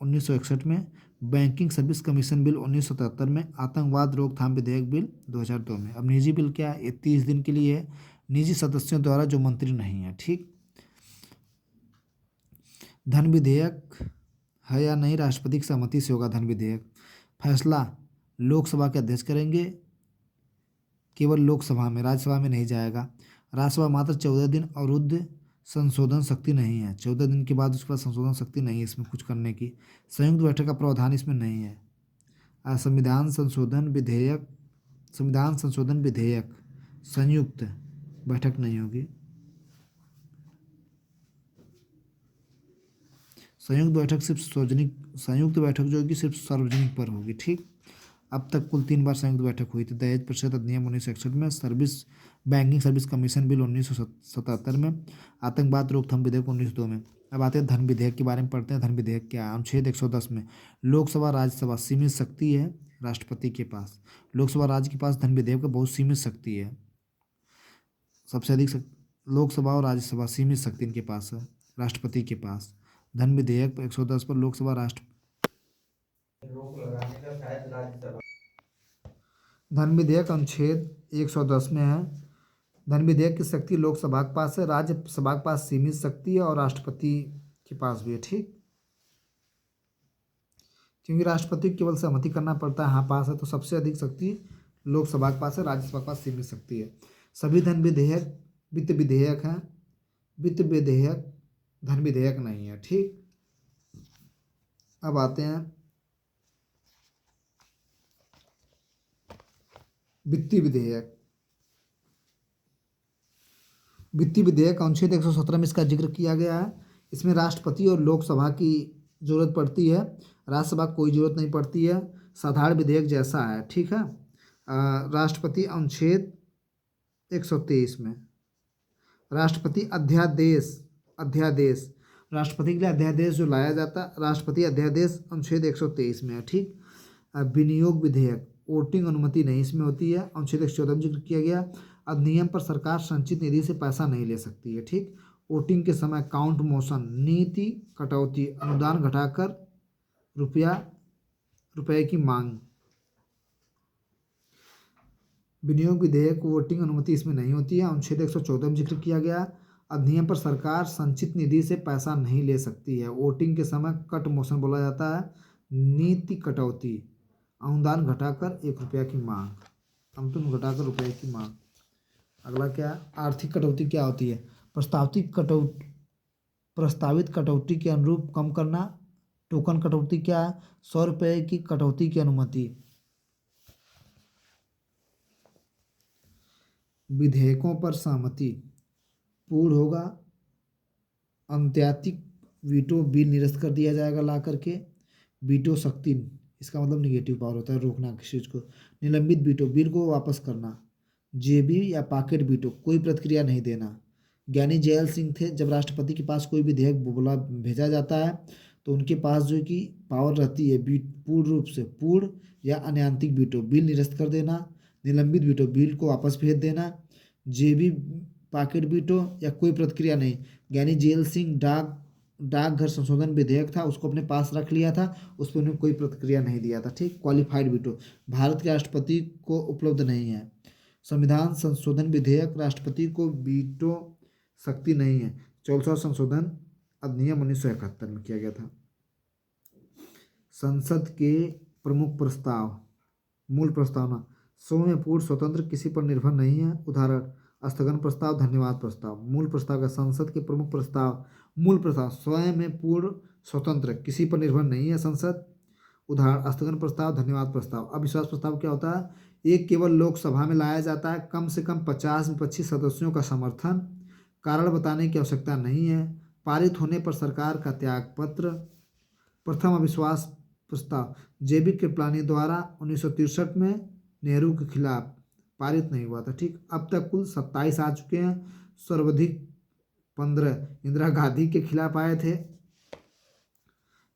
1961 में, बैंकिंग सर्विस कमीशन बिल 1977 में, आतंकवाद रोकथाम विधेयक बिल 2002 में। अब निजी बिल क्या है, ये 30 दिन के लिए है, निजी सदस्यों द्वारा जो मंत्री नहीं है। ठीक। धन विधेयक है या नहीं, राष्ट्रपति की सहमति से होगा धन विधेयक। फैसला लोकसभा के अध्यक्ष करेंगे, केवल लोकसभा में, राज्यसभा में नहीं जाएगा। राज्यसभा मात्र 14 दिन अवरुद्ध संशोधन शक्ति नहीं है, 14 दिन के बाद उसके पास संशोधन शक्ति नहीं है इसमें कुछ करने की। संयुक्त बैठक का प्रावधान इसमें नहीं है। संविधान संशोधन विधेयक संयुक्त बैठक नहीं होगी। संयुक्त बैठक जो होगी सिर्फ सार्वजनिक पर होगी। ठीक। अब तक कुल 3 बार संयुक्त बैठक हुई थी। दहेज प्रतिषेध अधिनियम 1961 में, बैंकिंग सर्विस कमीशन बिल 1977 में, आतंकवाद रोकथाम विधेयक 1902 में। अब आते हैं धन विधेयक के बारे में पढ़ते हैं। धन विधेयक क्या है, अनुच्छेद 110 में लोकसभा राज्यसभा सीमित शक्ति है राष्ट्रपति के पास। लोकसभा राज्य के पास धन विधेयक का बहुत सीमित शक्ति है, सबसे अधिक लोकसभा और राज्यसभा सीमित शक्ति इनके पास है, राष्ट्रपति के पास। धन विधेयक 110 पर लोकसभा धन विधेयक अनुच्छेद 110 में है। धन विधेयक की शक्ति लोकसभा के पास है, राज्यसभा के पास सीमित शक्ति है और राष्ट्रपति के पास भी है। ठीक। क्योंकि राष्ट्रपति को केवल सहमति करना पड़ता है, हाँ पास है, तो सबसे अधिक शक्ति लोकसभा के पास है, राज्यसभा के पास सीमित शक्ति है। सभी धन विधेयक वित्त विधेयक हैं, वित्त विधेयक धन विधेयक नहीं है। ठीक, अब आते हैं वित्तीय विधेयक। वित्तीय विधेयक अनुच्छेद 117 में इसका जिक्र किया गया है। इसमें राष्ट्रपति और लोकसभा की जरूरत पड़ती है, राज्यसभा को कोई जरूरत नहीं पड़ती है। साधारण विधेयक जैसा है। ठीक है। राष्ट्रपति अनुच्छेद 123 में राष्ट्रपति अध्यादेश अध्यादेश राष्ट्रपति के लिए अध्यादेश जो लाया जाता है, राष्ट्रपति अध्यादेश अनुच्छेद 123 में है। ठीक। विनियोग विधेयक, वोटिंग अनुमति नहीं इसमें होती है। अनुच्छेद 114 में जिक्र किया गया। अधिनियम पर सरकार संचित निधि से पैसा नहीं ले सकती है। ठीक। वोटिंग के समय काउंट मोशन, नीति कटौती, अनुदान घटाकर रुपये की मांग। विनियोग विधेयक, वोटिंग अनुमति इसमें नहीं होती है। अनुच्छेद 114 में जिक्र किया गया। अधिनियम पर सरकार संचित निधि से पैसा नहीं ले सकती है। वोटिंग के समय कट मोशन बोला जाता है। नीति कटौती, अनुदान घटाकर ₹1 की मांग, अनुदान घटाकर रुपये की मांग। अगला क्या है? आर्थिक कटौती क्या होती है? प्रस्तावित कटौती के अनुरूप कम करना। टोकन कटौती क्या है? ₹100 की कटौती की अनुमति। विधेयकों पर सहमति पूर्ण होगा। अंत्यातिक वीटो, बिल निरस्त कर दिया जाएगा ला करके। वीटो शक्ति, इसका मतलब निगेटिव पावर होता है, रोकना किसी चीज़ को। निलंबित वीटो, बिल को वापस करना। जेबी या पॉकेट वीटो, कोई प्रतिक्रिया नहीं देना। ज्ञानी जैल सिंह थे। जब राष्ट्रपति के पास कोई विधेयक बोला भेजा जाता है तो उनके पास जो कि पावर रहती है पूर्ण रूप से पूर्ण या अनैतिक वीटो, बिल निरस्त कर देना। निलंबित वीटो, बिल को वापस भेज देना। जेबी पॉकेट वीटो या कोई प्रतिक्रिया नहीं। ज्ञानी जेल सिंह डाकघर संशोधन विधेयक था, उसको अपने पास रख लिया था, उस पर उन्होंने कोई प्रतिक्रिया नहीं दिया था। ठीक। क्वालिफाइड वीटो, भारत के राष्ट्रपति को उपलब्ध नहीं है। संविधान संशोधन विधेयक, राष्ट्रपति को वीटो शक्ति नहीं है। 14वां संशोधन अधिनियम 1971 में किया गया था। संसद के प्रमुख प्रस्ताव, मूल प्रस्तावना, स्वयं में पूर्ण स्वतंत्र, किसी पर निर्भर नहीं है। उदाहरण, स्थगन प्रस्ताव, धन्यवाद प्रस्ताव। मूल प्रस्ताव का संसद के प्रमुख प्रस्ताव, मूल प्रस्ताव स्वयं में पूर्ण स्वतंत्र, किसी पर निर्भर नहीं है संसद। उदाहरण, स्थगन प्रस्ताव, धन्यवाद प्रस्ताव। अविश्वास प्रस्ताव क्या होता है? एक केवल लोकसभा में लाया जाता है, कम से कम 50 विपक्षी सदस्यों का समर्थन, कारण बताने की आवश्यकता नहीं है, पारित होने पर सरकार का त्यागपत्र। प्रथम अविश्वास प्रस्ताव जेबी कृपलानी द्वारा 1963 में नेहरू के खिलाफ पारित नहीं हुआ था। ठीक। अब तक कुल 27 आ चुके हैं। सर्वाधिक 15 इंदिरा गांधी के खिलाफ आए थे।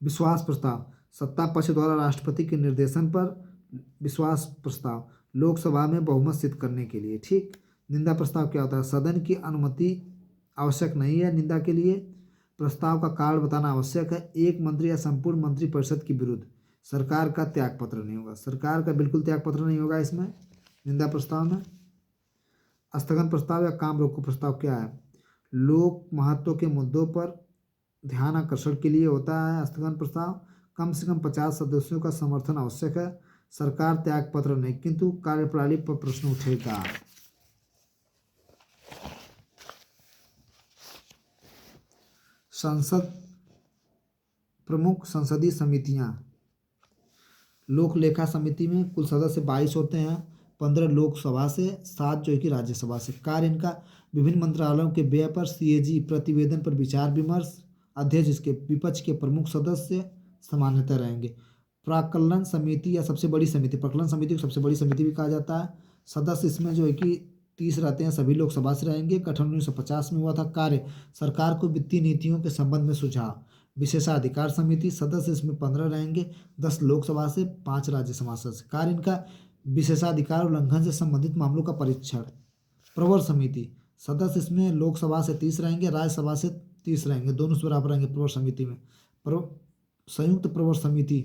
विश्वास प्रस्ताव, सत्ता पक्ष द्वारा राष्ट्रपति के निर्देशन पर विश्वास प्रस्ताव, लोकसभा में बहुमत सिद्ध करने के लिए। ठीक। निंदा प्रस्ताव क्या होता है? सदन की अनुमति आवश्यक नहीं है निंदा के लिए। प्रस्ताव का कारण बताना आवश्यक है। एक मंत्री या संपूर्ण मंत्रिपरिषद के विरुद्ध सरकार का त्यागपत्र नहीं होगा। सरकार का बिल्कुल त्यागपत्र नहीं होगा इसमें, निंदा प्रस्ताव में। स्थगन प्रस्ताव या काम रोको प्रस्ताव क्या है? लोक महत्व के मुद्दों पर ध्यान आकर्षण के लिए होता है स्थगन प्रस्ताव। कम से कम 50 सदस्यों का समर्थन आवश्यक है। सरकार त्यागपत्र नहीं, किंतु कार्यप्रणाली पर प्रश्न उठेगा। संसद प्रमुख संसदीय समितियां, लोक लेखा समिति में कुल सदस्य 22 होते हैं। 15 लोकसभा से, 7 जो है कि राज्यसभा से। कार्य इनका विभिन्न मंत्रालयों के व्यय पर सीएजी प्रतिवेदन पर विचार विमर्श। अध्यक्ष इसके, विपक्ष के प्रमुख सदस्य सामान्यतः रहेंगे। प्राक्कलन समिति या सबसे बड़ी समिति, प्राक्कलन समिति को सबसे बड़ी समिति भी कहा जाता है। सदस्य इसमें जो है कि 30 रहते हैं, सभी लोकसभा से रहेंगे। गठन 1950 में हुआ था। कार्य, सरकार को वित्तीय नीतियों के संबंध में सुझाव। विशेषाधिकार समिति, सदस्य इसमें 15 रहेंगे, 10 लोकसभा से, 5 राज्यसभा से। कार्य इनका विशेषाधिकार उल्लंघन से संबंधित मामलों का परीक्षण। प्रवर समिति, सदस्य इसमें लोकसभा से 30 रहेंगे, राज्यसभा से 30 रहेंगे, दोनों से बराबर रहेंगे प्रवर समिति में। संयुक्त प्रवर समिति,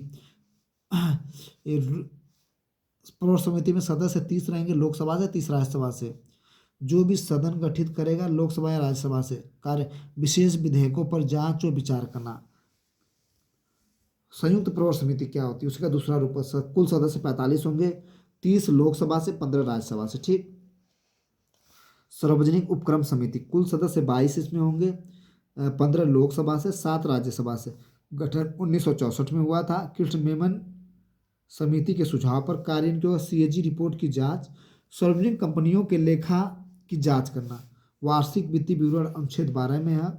प्रवर समिति में सदस्य 30 रहेंगे लोकसभा से, 30 राज्यसभा से। जो भी सदन गठित करेगा लोकसभा या राज्यसभा से। कार्य, विशेष विधेयकों पर जांच और विचार करना। संयुक्त प्रवर समिति क्या होती है? उसका दूसरा रूप, कुल सदस्य 45 होंगे, 30 लोकसभा से, 15 राज्यसभा से। ठीक। सार्वजनिक उपक्रम समिति, कुल सदस्य 22 इसमें होंगे, 15 लोकसभा से, 7 राज्यसभा से। गठन 1964 में हुआ था। कृष्ण मेनन समिति के सुझाव पर कार्य जो CAG रिपोर्ट की जांच, सार्वजनिक कंपनियों के लेखा की जांच करना। वार्षिक वित्तीय विवरण अनुच्छेद 12 में है।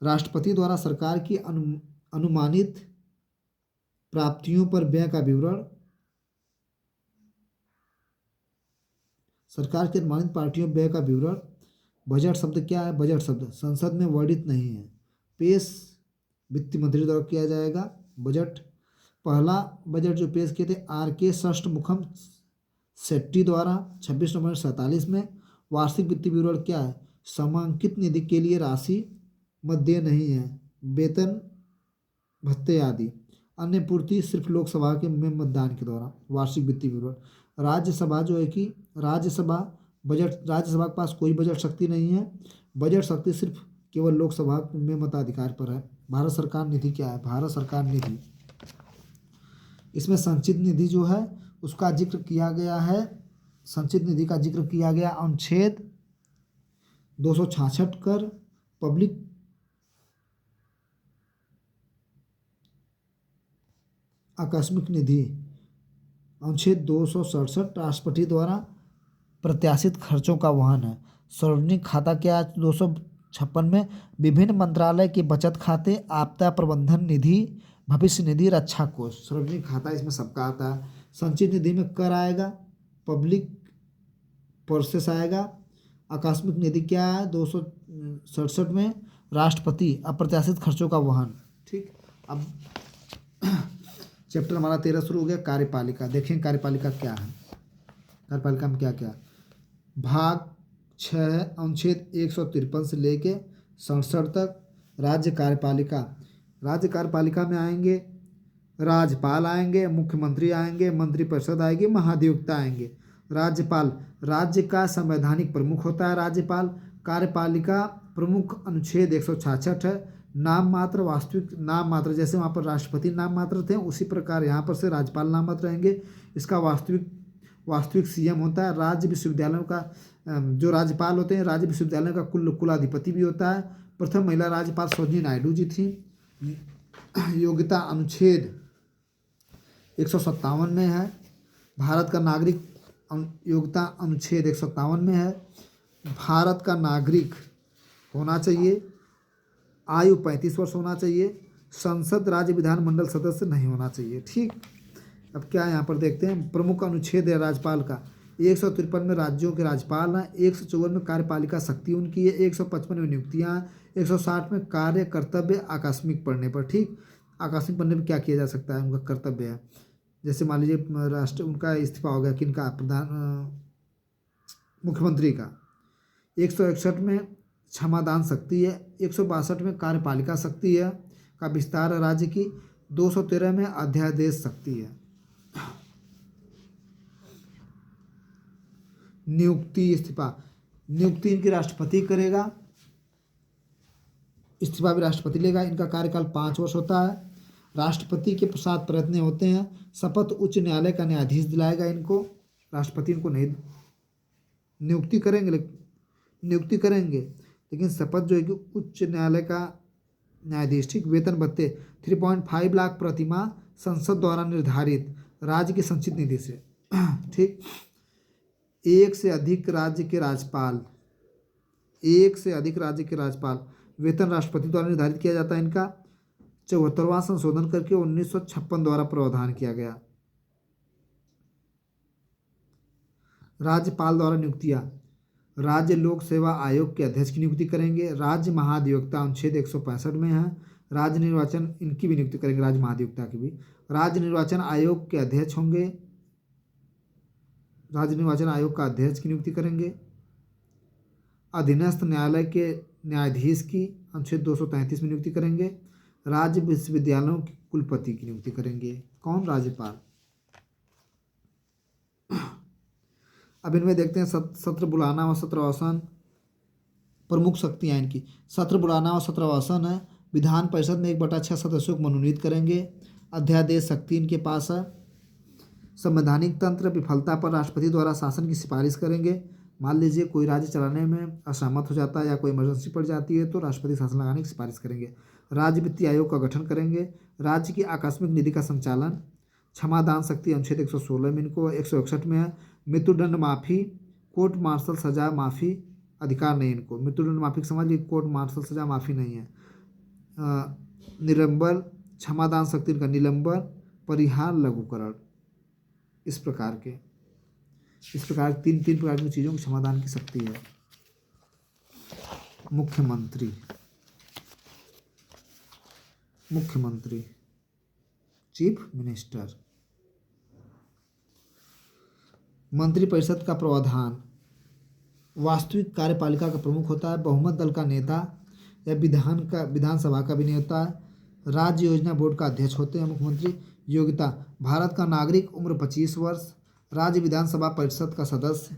राष्ट्रपति द्वारा सरकार की अनुमानित प्राप्तियों पर व्यय का विवरण। सरकार के अनुमानित पार्टियों व्यय का विवरण। बजट शब्द क्या है? बजट शब्द संसद में वर्णित नहीं है, पेश वित्त मंत्री द्वारा किया जाएगा। बजट, पहला बजट जो पेश किए थे RK षष्ठमुखम शेट्टी द्वारा 26 नवंबर 1947 में। वार्षिक वित्तीय विवरण क्या है? समंकित निधि के लिए राशि मध्य नहीं है, वेतन भत्ते आदि। अन्य पूर्ति सिर्फ लोकसभा के में मतदान के द्वारा। वार्षिक वित्तीय विवरण। राज्यसभा जो है कि राज्यसभा के पास कोई बजट शक्ति नहीं है। बजट शक्ति सिर्फ केवल लोकसभा में मताधिकार पर है। भारत सरकार निधि क्या है? भारत सरकार निधि, इसमें संचित निधि जो है उसका जिक्र किया गया है। संचित निधि का जिक्र किया गया अनुच्छेद 266 कर। पब्लिक आकस्मिक निधि अनुच्छेद 267 राष्ट्रपति द्वारा प्रत्याशित खर्चों का वहन है। सार्वजनिक खाता क्या है? 256 में विभिन्न मंत्रालय के बचत खाते, आपदा प्रबंधन निधि, भविष्य निधि, रक्षा कोष। सार्वजनिक खाता इसमें सबका आता है। संचित निधि में कर आएगा, पब्लिक प्रोसेस आएगा। आकस्मिक निधि क्या है? 267 में राष्ट्रपति अप्रत्याशित खर्चों का वहन। ठीक, अब चैप्टर हमारा 13 शुरू हो गया। कार्यपालिका, देखें कार्यपालिका क्या है। कार्यपालिका में क्या क्या? भाग 6 अनुच्छेद 153 से लेके 67 तक राज्य कार्यपालिका। राज्य कार्यपालिका में आएंगे राज्यपाल आएंगे, मुख्यमंत्री आएंगे, मंत्रिपरिषद आएगी, महाधिवक्ता आएंगे। राज्यपाल राज्य का संवैधानिक प्रमुख होता है। राज्यपाल कार्यपालिका प्रमुख अनुच्छेद 166 है। नाम मात्र, वास्तविक नाम मात्र, जैसे वहाँ पर राष्ट्रपति नाम मात्र थे उसी प्रकार यहाँ पर से राज्यपाल नाम मात्र रहेंगे। इसका वास्तविक CM होता है। राज्य विश्वविद्यालयों का जो राज्यपाल होते हैं, राज्य विश्वविद्यालयों का कुलाधिपति भी होता है। प्रथम महिला राज्यपाल सरोजिनी नायडू जी थी। योग्यता अनुच्छेद 157 में है। भारत का नागरिक योग्यता अनुच्छेद 157 में है। भारत का नागरिक होना चाहिए, आयु 35 वर्ष होना चाहिए, संसद राज्य विधानमंडल सदस्य नहीं होना चाहिए। ठीक, अब क्या यहाँ पर देखते हैं। प्रमुख अनुच्छेद है राज्यपाल का। 153 में राज्यों के राज्यपाल हैं। 154 में कार्यपालिका शक्ति उनकी है। 155 में नियुक्तियाँ हैं। 160 में कार्य कर्तव्य आकस्मिक पड़ने पर। ठीक, आकस्मिक पड़ने पर क्या किया जा सकता है? उनका कर्तव्य है, जैसे मान लीजिए उनका इस्तीफा हो गया, किनका? मुख्यमंत्री का। 161 में क्षमादान शक्ति है। 162 में कार्यपालिका शक्ति है का विस्तार है राज्य की। 213 में अध्यादेश शक्ति है। नियुक्ति इस्तीफा, नियुक्ति इनकी राष्ट्रपति करेगा, इस्तीफा भी राष्ट्रपति लेगा। इनका कार्यकाल 5 वर्ष होता है। राष्ट्रपति के साथ प्रयत्न होते हैं। शपथ उच्च न्यायालय का न्यायाधीश दिलाएगा इनको, राष्ट्रपति इनको नहीं नियुक्ति करेंगे लेकिन शपथ जो है कि उच्च न्यायालय का न्यायाधीश। ठीक, वेतन भत्ते 3.5 लाख प्रतिमाह संसद द्वारा निर्धारित राज्य की संचित निधि से। ठीक, एक से अधिक राज्य के राज्यपाल वेतन राष्ट्रपति द्वारा निर्धारित किया जाता है। इनका 74वां संशोधन करके 1956 द्वारा प्रावधान किया गया। राज्यपाल द्वारा नियुक्तियां, राज्य लोक सेवा आयोग के अध्यक्ष की नियुक्ति करेंगे। राज्य महाधिवक्ता अनुच्छेद 165 में है। राज्य निर्वाचन इनकी भी नियुक्ति करेंगे, राज्य महाधिवक्ता की भी। राज्य निर्वाचन आयोग के अध्यक्ष होंगे, राज्य निर्वाचन आयोग का अध्यक्ष की नियुक्ति करेंगे। अधीनस्थ न्यायालय के न्यायाधीश की अनुच्छेद 233 में नियुक्ति करेंगे। राज्य विश्वविद्यालयों के कुलपति की नियुक्ति करेंगे। कौन? राज्यपाल। अब इनमें देखते हैं सत्र बुलाना व सत्रवासन। प्रमुख शक्तियाँ इनकी, सत्र बुलाना व सत्रवासन है। विधान परिषद में 1/6 सदस्यों को मनोनीत करेंगे। अध्यादेश शक्ति इनके पास है। संवैधानिक तंत्र विफलता पर राष्ट्रपति द्वारा शासन की सिफारिश करेंगे। मान लीजिए कोई राज्य चलाने में असहमत हो जाता है या कोई इमरजेंसी पड़ जाती है तो राष्ट्रपति शासन लगाने की सिफारिश करेंगे। राज्य वित्तीय आयोग का गठन करेंगे। राज्य की आकस्मिक निधि का संचालन। क्षमा दान शक्ति अनुच्छेद 116 में इनको 161 में है। मृत्युदंड माफ़ी, कोर्ट मार्शल सजा माफ़ी अधिकार नहीं इनको। मृत्युदंड माफ़ी के समझ लीजिए, कोर्ट मार्शल सजा माफ़ी नहीं है। निलंबन, क्षमा दान शक्ति का निलंबन, परिहार, लघुकरण, इस प्रकार तीन प्रकार की चीज़ों की समाधान की शक्ति है। मुख्यमंत्री चीफ मिनिस्टर। मंत्रिपरिषद का प्रावधान वास्तविक कार्यपालिका का प्रमुख होता है। बहुमत दल का नेता या विधानसभा का भी नहीं होता है। राज्य योजना बोर्ड का अध्यक्ष होते हैं मुख्यमंत्री। योग्यता भारत का नागरिक, उम्र 25 वर्ष। राज्य विधानसभा परिषद का सदस्य।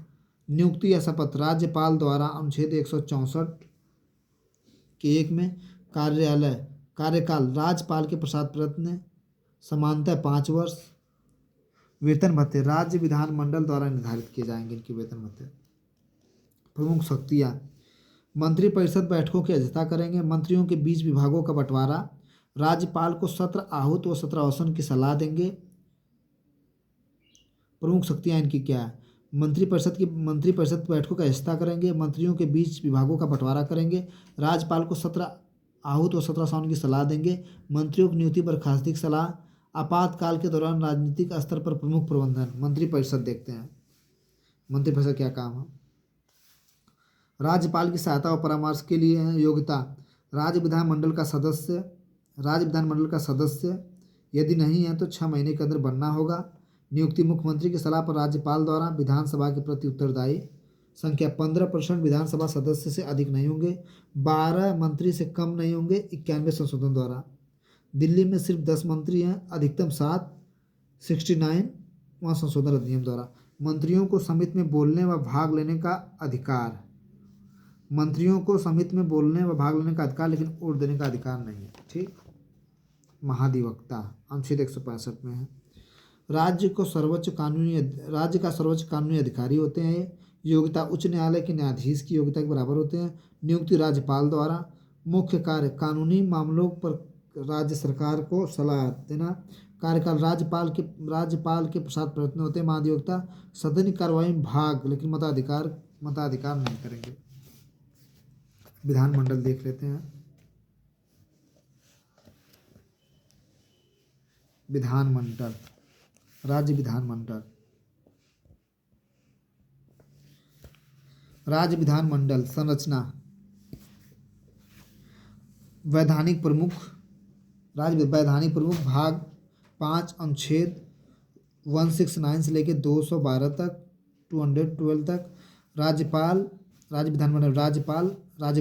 नियुक्ति या शपथ राज्यपाल द्वारा अनुच्छेद 164 के 1 में। कार्यकाल राज्यपाल के प्रसाद प्रयत्न समानतः 5 वर्ष। वेतन भत्ते राज्य विधानमंडल द्वारा निर्धारित किए जाएंगे इनके वेतन भत्ते। प्रमुख शक्तियाँ मंत्रिपरिषद बैठकों की अध्यक्षता करेंगे। मंत्रियों के बीच विभागों का बंटवारा। राज्यपाल को सत्र आहूत व सत्रावसान की सलाह देंगे। प्रमुख शक्तियाँ इनकी क्या है? मंत्रिपरिषद बैठकों की अध्यक्षता करेंगे। मंत्रियों के बीच विभागों का बंटवारा करेंगे। राज्यपाल को सत्र आहूत व सत्रावसान की सलाह देंगे। मंत्रियों की नियुक्ति बर्खास्तगी की सलाह। आपातकाल के दौरान राजनीतिक स्तर पर प्रमुख प्रबंधन। मंत्रिपरिषद देखते हैं मंत्रिपरिषद क्या काम है। राज्यपाल की सहायता और परामर्श के लिए है। योग्यता राज्य विधानमंडल का सदस्य यदि नहीं है तो 6 महीने के अंदर बनना होगा। नियुक्ति मुख्यमंत्री की सलाह पर राज्यपाल द्वारा। विधानसभा के प्रति उत्तरदायी। संख्या 15% विधानसभा सदस्य से अधिक नहीं होंगे। 12 मंत्री से कम नहीं होंगे 91 संशोधन द्वारा। दिल्ली में सिर्फ 10 मंत्री हैं, अधिकतम 7 69वां संशोधन अधिनियम द्वारा। मंत्रियों को समिति में बोलने व भाग लेने का अधिकार। लेकिन वोट देने का अधिकार नहीं है। ठीक। महाधिवक्ता अनुच्छेद 165 में है। राज्य का सर्वोच्च कानूनी अधिकारी होते हैं ये। योग्यता उच्च न्यायालय के न्यायाधीश की योग्यता के बराबर होते हैं। नियुक्ति राज्यपाल द्वारा। मुख्य कार्य कानूनी मामलों पर राज्य सरकार को सलाह देना। कार्यकाल राज्यपाल के प्रसाद प्रयत्न होते हैं। महाधिवक्ता सदन की कार्रवाई में भाग लेकिन मताधिकार नहीं करेंगे। विधानमंडल देख लेते हैं। राज्य विधानमंडल संरचना। वैधानिक प्रमुख भाग 5 अनुच्छेद 169 से लेकर 212 तक 212 तक। राज्य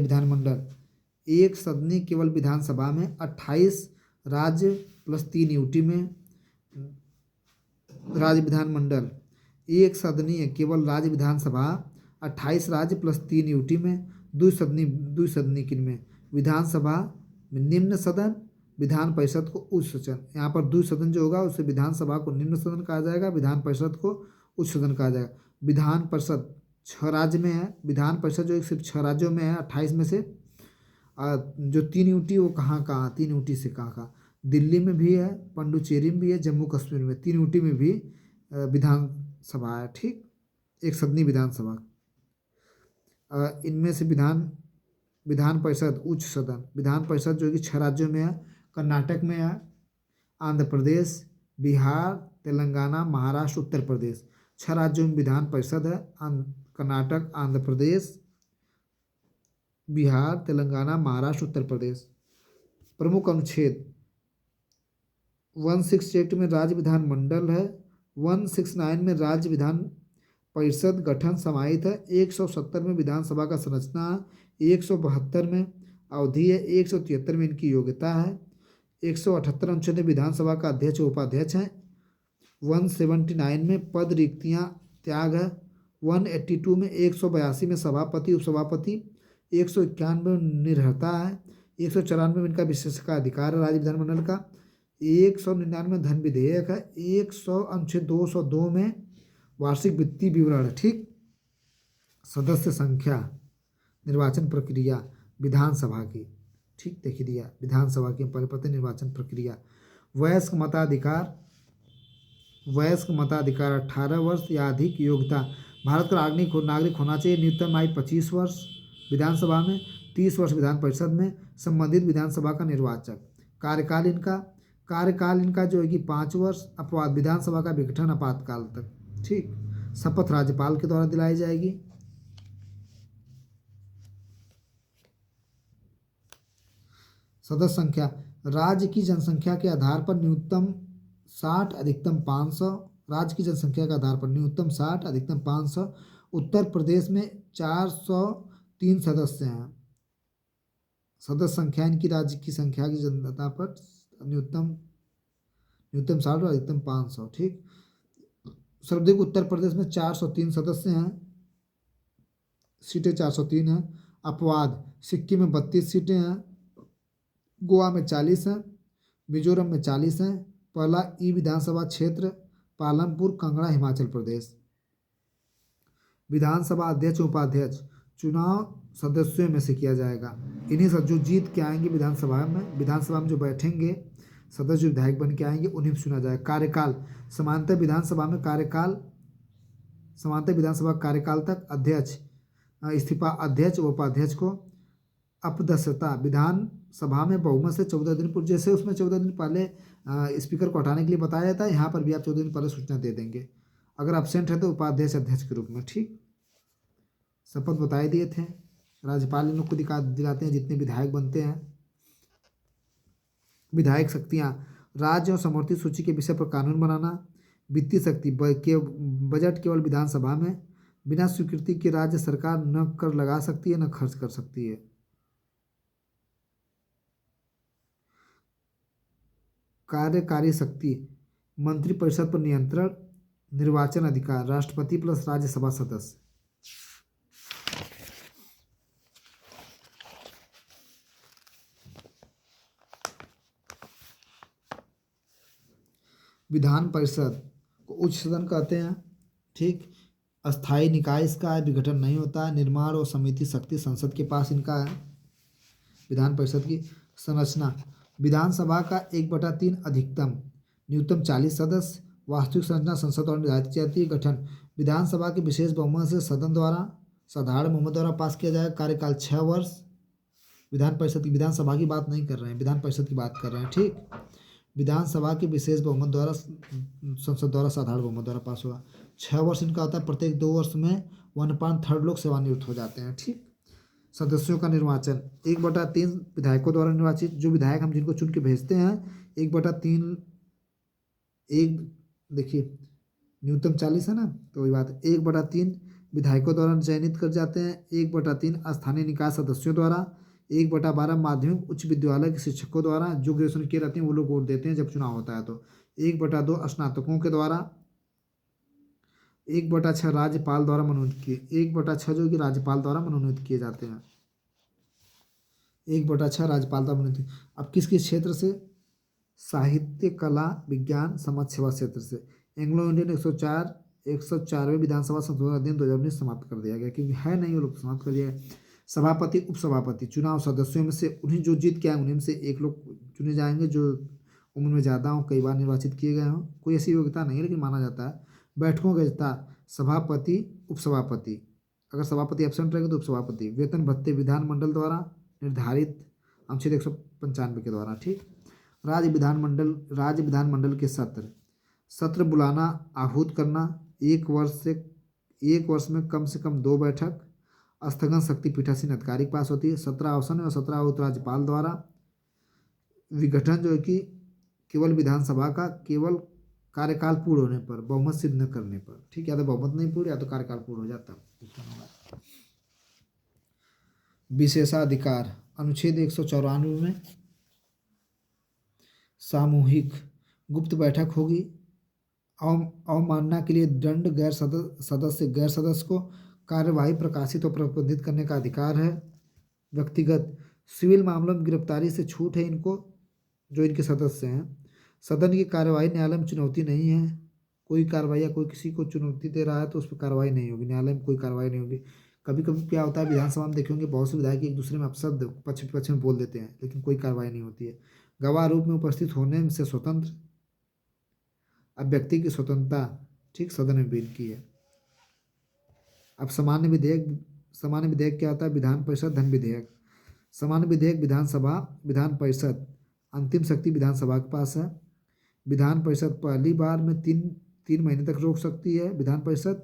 विधानमंडल एक सदनी केवल विधानसभा में। 28 राज्य प्लस 3 यूटी में। राज्य विधानमंडल एक सदनी है केवल राज्य विधानसभा। 28 राज्य प्लस 3 यूटी में। द्विसदनी किन में? विधानसभा में निम्न सदन, विधान परिषद को उच्च सदन। यहाँ पर द्विसदन जो होगा उसे विधानसभा को निम्न सदन कहा जाएगा, विधान परिषद को उच्च सदन कहा जाएगा। विधान परिषद 6 राज्य में है। विधान परिषद जो सिर्फ 6 राज्यों में है 28 में से। जो 3 यूटी वो कहाँ 3 यूटी से कहाँ दिल्ली में भी है, पुडुचेरी में भी है, जम्मू कश्मीर में। 3 यूटी में भी विधानसभा है। ठीक। एक सदनी विधानसभा। इनमें से विधान परिषद उच्च सदन। विधान परिषद जो कि 6 राज्यों में है। कर्नाटक में है, आंध्र प्रदेश, बिहार, तेलंगाना, महाराष्ट्र, उत्तर प्रदेश। 6 राज्यों में विधान परिषद है। कर्नाटक, आंध्र प्रदेश, बिहार, तेलंगाना, महाराष्ट्र, उत्तर प्रदेश। प्रमुख अनुच्छेद 168 में राज्य विधानमंडल है। 169 में राज्य विधान परिषद गठन समाहित है। 170 में विधानसभा का संरचना है। 172 में अवधि है। 173 में इनकी योग्यता है। 178 अनुच्छेद में विधानसभा का अध्यक्ष और उपाध्यक्ष हैं। 179 में पद रिक्तियां त्याग है। 182 में 182 में सभापति उपसभापति। 191 में निर्हरता है। 194 में इनका विशेषाधिकार है राज्य विधानमंडल का। 199 में धन विधेयक है। 100 अनुच्छेद 202 में वार्षिक वित्तीय विवरण है। ठीक। सदस्य संख्या, निर्वाचन प्रक्रिया विधानसभा की, ठीक देखिए दिया विधानसभा की पहले पता है निर्वाचन प्रक्रिया। वयस्क मताधिकार, वयस्क मताधिकार 18 वर्ष या अधिक। योग्यता, भारत का नागरिक होना चाहिए। न्यूनतम आयु 25 वर्ष। विधानसभा में 30 वर्ष विधान परिषद में। संबंधित विधानसभा का निर्वाचक। कार्यकाल इनका जो है कि 5 वर्ष। अपवाद, विधानसभा का विघटन आपातकाल तक, ठीक। शपथ राज्यपाल के द्वारा दिलाई जाएगी। सदस्य संख्या, राज्य की जनसंख्या के आधार पर न्यूनतम 60 अधिकतम 500। राज्य की जनसंख्या के आधार पर न्यूनतम 60 अधिकतम 500। उत्तर प्रदेश में 403 सदस्य हैं। सदस्य संख्या इनकी राज्य की संख्या की जनता पर न्यूनतम 60 और अधिकतम 500, ठीक। सर्वाधिक उत्तर प्रदेश में 403 सदस्य हैं, सीटें 403 हैं। अपवाद, सिक्किम में 32 सीटें हैं, गोवा में 40 हैं, मिजोरम में 40 हैं। पहला ई विधानसभा क्षेत्र पालमपुर, कांगड़ा, हिमाचल प्रदेश। विधानसभा अध्यक्ष उपाध्यक्ष चुनाव सदस्यों में से किया जाएगा। इन्हीं सब जो जीत के आएंगे विधानसभा में जो बैठेंगे सदस्य, जो विधायक बन के आएंगे उन्हीं में चुना जाएगा। कार्यकाल, समानतः विधानसभा कार्यकाल तक अध्यक्ष इस्तीफा, अध्यक्ष व उपाध्यक्ष को अपदस्थता, विधानसभा में बहुमत से 14 दिन पूर्व, जैसे उसमें 14 दिन पहले स्पीकर को हटाने के लिए बताया जाता है, यहाँ पर भी आप 14 दिन पहले सूचना दे देंगे। अगर एब्सेंट है तो उपाध्यक्ष अध्यक्ष के रूप में, ठीक। शपथ बताए दिए थे। राज्यपाल इन लोग को दिलाते हैं जितने विधायक बनते हैं। विधायक शक्तियाँ, राज्य और समवर्ती सूची के विषय पर कानून बनाना। वित्तीय शक्ति, बजट केवल विधानसभा में। बिना स्वीकृति के राज्य सरकार न कर लगा सकती है न खर्च कर सकती है। कार्यकारी शक्ति, मंत्रिपरिषद पर नियंत्रण। निर्वाचन अधिकार, राष्ट्रपति प्लस राज्यसभा सदस्य। विधान परिषद को उच्च सदन कहते हैं, ठीक। अस्थायी निकाय इसका है, विघटन नहीं होता है। निर्माण और समिति शक्ति संसद के पास इनका है। विधान परिषद की संरचना, विधानसभा का 1/3 अधिकतम, न्यूनतम 40 सदस्य। वास्तविक संरचना संसद द्वारा निर्धारित की जाती है। गठन, विधानसभा के विशेष बहुमत से सदन द्वारा साधारण बहुमत द्वारा पास किया जाएगा। कार्यकाल 6 वर्ष। विधान परिषद की, विधानसभा की बात नहीं कर रहे हैं, विधान परिषद की बात कर रहे हैं, ठीक। विधानसभा के विशेष बहुमत द्वारा संसद द्वारा साधारण बहुमत द्वारा पास हुआ। 6 वर्ष इनका होता है। प्रत्येक 2 वर्ष में 1/3 लोग सेवानिवृत्त हो जाते हैं, ठीक। सदस्यों का निर्वाचन, 1/3 विधायकों द्वारा निर्वाचित। जो विधायक हम जिनको चुन के भेजते हैं 1/3, देखिए न्यूनतम 40 है ना, तो वही बात है। 1/3 विधायकों द्वारा चयनित कर जाते हैं। 1/3 स्थानीय निकाय सदस्यों द्वारा। 1/12 माध्यमिक उच्च विद्यालय के शिक्षकों द्वारा, जो ग्रेजुएशन किए रहते हैं वो लोग वोट देते हैं जब चुनाव होता है तो। 1/2 स्नातकों के द्वारा। 1/6 राज्यपाल द्वारा मनोनीत किए, 1/6 जो कि राज्यपाल द्वारा मनोनीत किए जाते हैं। 1/6 राज्यपाल द्वारा मनोनीत। अब किस किस क्षेत्र से? साहित्य, कला, विज्ञान, समाज सेवा क्षेत्र से। एंग्लो इंडियन 104वें विधानसभा संशोधन अधिनियम 2019 समाप्त कर दिया गया, क्योंकि है नहीं वो लोग समाप्त कर दिया गया। सभापति, उपसभापति, चुनाव सदस्यों में से उन्हीं जो जीत के आए उन्हीं में से एक लोग चुने जाएंगे जो उम्र में ज़्यादा हो, कई बार निर्वाचित किए गए हों। कोई ऐसी योग्यता नहीं है लेकिन माना जाता है। बैठकों का विस्तार, सभापति, उपसभापति, अगर सभापति एब्सेंट रहेगा तो उपसभापति। वेतन भत्ते विधानमंडल द्वारा निर्धारित अनुच्छेद 195 के द्वारा, ठीक। राज्य विधानमंडल के सत्र बुलाना, आहूत करना। 1 वर्ष में कम से कम 2 बैठक। स्थगन शक्ति पीठासीन अधिकारी के पास होती है। 17 आसन और 17 आहूत राज्यपाल द्वारा। विघटन जो है कि केवल विधानसभा का केवल कार्यकाल पूर्ण होने पर, बहुमत सिद्ध न करने पर, ठीक। या तो बहुमत नहीं पूर्ण या तो कार्यकाल पूर्ण हो जाता। विशेषाधिकार, अनुच्छेद 194 में सामूहिक गुप्त बैठक होगी। अवमानना के लिए दंड, गैर सदस्य को कार्यवाही प्रकाशित और प्रतिबंधित करने का अधिकार है। व्यक्तिगत सिविल मामलों में गिरफ्तारी से छूट है इनको, जो इनके सदस्य हैं। सदन की कार्यवाही न्यायालय में चुनौती नहीं है। कोई कार्रवाई या कोई किसी को चुनौती दे रहा है तो उस पर कार्रवाई नहीं होगी, न्यायालय में कोई कार्रवाई नहीं होगी। कभी कभी क्या होता है विधानसभा में देखेंगे बहुत से विधायक एक दूसरे में अपशब्द पक्ष विपक्ष में बोल देते हैं लेकिन कोई कार्रवाई नहीं होती है। गवाह रूप में उपस्थित होने से स्वतंत्र अभिव्यक्ति की स्वतंत्रता ठीक सदन में बिल की है। अब सामान्य विधेयक क्या होता है? विधान परिषद धन विधेयक। सामान्य विधेयक विधानसभा विधान परिषद अंतिम शक्ति विधानसभा के पास है। विधान परिषद पहली बार में तीन महीने तक रोक सकती है। विधान परिषद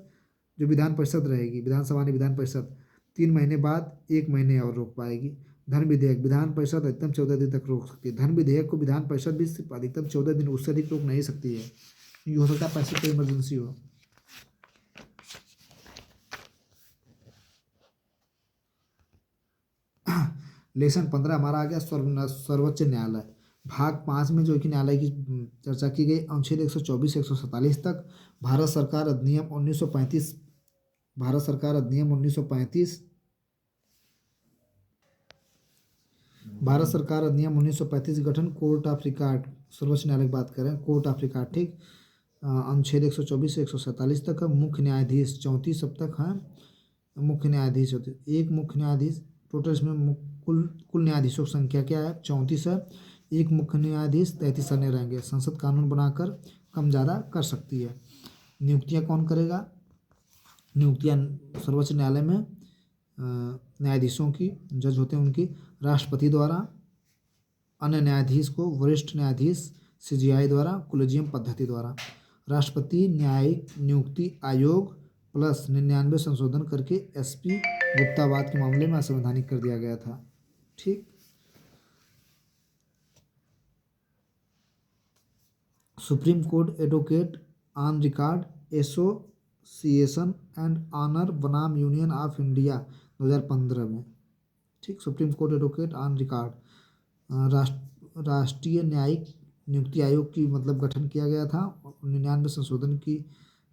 जो विधान परिषद रहेगी विधानसभा ने विधान परिषद 3 महीने बाद 1 महीने और रोक पाएगी। धन विधेयक विधान परिषद अधिकतम 14 दिन तक रोक सकती है। धन विधेयक को विधान परिषद भी सिर्फ अधिकतम 14 दिन उससे अधिक रोक नहीं सकती है। ये हो सकता है पैसे कोई इमरजेंसी हो। लेसन 15 हमारा आ गया सर्वोच्च न्यायालय। भाग 5 में जो कि न्यायालय की चर्चा की गई अनुच्छेद 124 से 147 तक। भारत सरकार अधिनियम 1935 भारत सरकार अधिनियम 1935 गठन कोर्ट ऑफ रिकॉर्ड सर्वोच्च न्यायालय की बात करें कोर्ट ऑफ रिकॉर्ड ठीक अनुच्छेद 124 से 147 तक है। मुख्य न्यायाधीश 34 अब तक हैं। मुख्य न्यायाधीश होते एक मुख्य न्यायाधीश टोटल इसमें कुल न्यायाधीशों की संख्या क्या है? 34 है। एक मुख्य न्यायाधीश 33 अन्य रहेंगे। संसद कानून बनाकर कम ज़्यादा कर सकती है। नियुक्तियां कौन करेगा? नियुक्तियां सर्वोच्च न्यायालय में न्यायाधीशों की जज होते हैं उनकी राष्ट्रपति द्वारा, अन्य न्यायाधीश को वरिष्ठ न्यायाधीश CJI द्वारा, कोलेजियम पद्धति द्वारा। राष्ट्रपति न्यायिक नियुक्ति आयोग प्लस 99 संशोधन करके SP गुप्तावाद के मामले में असंवैधानिक कर दिया गया था। ठीक। Supreme court advocate on record association and honour बनाम यूनियन ऑफ इंडिया 2015 में। ठीक। Supreme court advocate on record राष्ट्रीय न्यायिक नियुक्ति आयोग की मतलब गठन किया गया था 99 संशोधन की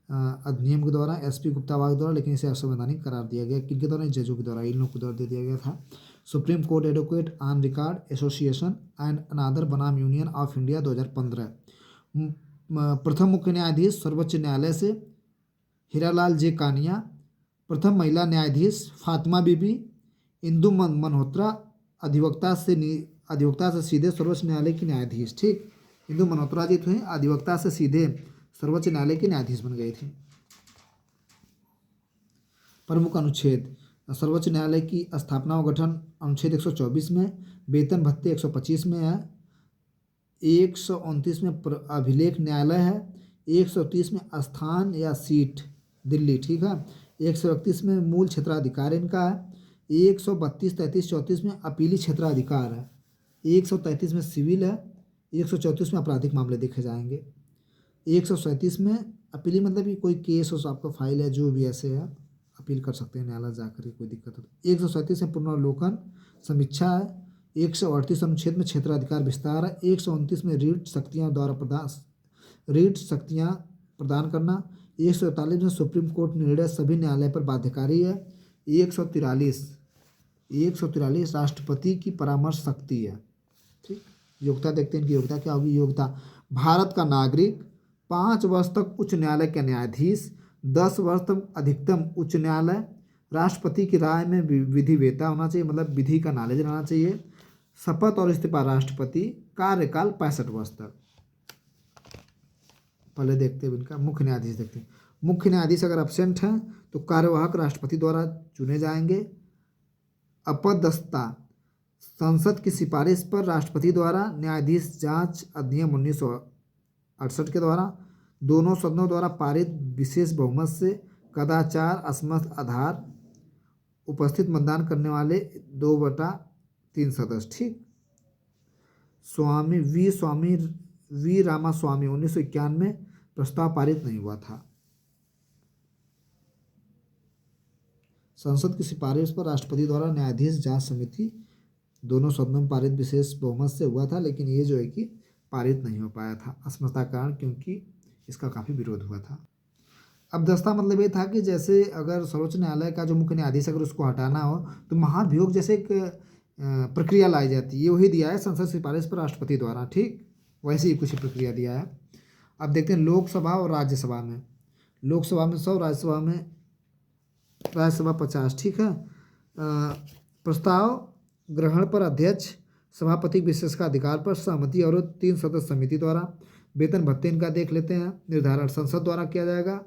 अधिनियम के द्वारा SP गुप्तावाद द्वारा, लेकिन इसे असंवैधानिक करार दिया गया। किनके द्वारा? जजों के द्वारा, इन लोगों के द्वारा दे दिया गया था। Supreme court advocate on record association and another बनाम यूनियन ऑफ इंडिया 2015। प्रथम मुख्य न्यायाधीश सर्वोच्च न्यायालय से हीरालाल J कानिया। प्रथम महिला न्यायाधीश फातिमा बीबी। इंदु मल्होत्रा अधिवक्ता से सीधे सर्वोच्च न्यायालय की न्यायाधीश। ठीक। इंदु मल्होत्रा जी थे अधिवक्ता से सीधे सर्वोच्च न्यायालय के न्यायाधीश बन गए थे। प्रमुख अनुच्छेद सर्वोच्च न्यायालय की स्थापना व गठन अनुच्छेद 124 में, वेतन भत्ते 125 में है, 129 में अभिलेख न्यायालय है, 130 में स्थान या सीट दिल्ली। ठीक है। 131 में मूल क्षेत्राधिकार इनका है, 132, 33, 34 में अपीली क्षेत्राधिकार है, 133 में सिविल है, 134 में आपराधिक मामले देखे जाएंगे, 137 में अपीली मतलब कि कोई केस हो आपका फाइल है जो भी ऐसे है अपील कर सकते हैं न्यायालय जाकर, कोई दिक्कत हो तो। 137 में पुनर्वलोकन समीक्षा है, 138 अनुच्छेद में क्षेत्राधिकार विस्तार है, 129 में रीट शक्तियाँ प्रदान करना, 143 में सुप्रीम कोर्ट निर्णय सभी न्यायालय पर बाध्यकारी है, 143 राष्ट्रपति की परामर्श शक्ति है। ठीक। योग्यता देखते हैं इनकी योग्यता क्या होगी। योग्यता भारत का नागरिक, 5 वर्ष तक उच्च न्यायालय के न्यायाधीश, 10 वर्ष तक अधिकतम उच्च न्यायालय, राष्ट्रपति की राय में विधि वेता होना चाहिए मतलब विधि का नॉलेज रहना चाहिए, शपथ और इस्तीफा राष्ट्रपति, कार्यकाल 65 वर्ष तक। पहले देखते हैं इनका मुख्य न्यायाधीश देखते हैं। मुख्य न्यायाधीश अगर एब्सेंट हैं तो कार्यवाहक राष्ट्रपति द्वारा चुने जाएंगे। अपदस्थता संसद की सिफारिश पर राष्ट्रपति द्वारा, न्यायाधीश जांच अधिनियम 1968 के द्वारा, दोनों सदनों द्वारा पारित विशेष बहुमत से, कदाचार असमर्थ आधार, उपस्थित मतदान करने वाले 2/3 सदस्य। ठीक। स्वामी वी रामास्वामी 1991 में प्रस्ताव पारित नहीं हुआ था। संसद की सिफारिश पर राष्ट्रपति द्वारा न्यायाधीश जांच समिति दोनों सदनों में पारित विशेष बहुमत से हुआ था, लेकिन ये जो है कि पारित नहीं हो पाया था असमर्थता कारण, क्योंकि इसका काफ़ी विरोध हुआ था। अब दस्ता मतलब ये था कि जैसे अगर सर्वोच्च न्यायालय का जो मुख्य न्यायाधीश अगर उसको हटाना हो तो महाभियोग जैसे एक प्रक्रिया लाई जाती है, ये वही दिया है संसद सिफारिश पर राष्ट्रपति द्वारा। ठीक। वैसे ही कुछ प्रक्रिया दिया है। अब देखते हैं लोकसभा और राज्यसभा में। लोकसभा में 100, राज्यसभा में राज्यसभा 50। ठीक है। प्रस्ताव ग्रहण पर अध्यक्ष सभापति विशेष का अधिकार पर सहमति और 3 सदस्य समिति द्वारा। वेतन भत्ते इनका देख लेते हैं। निर्धारण संसद द्वारा किया जाएगा।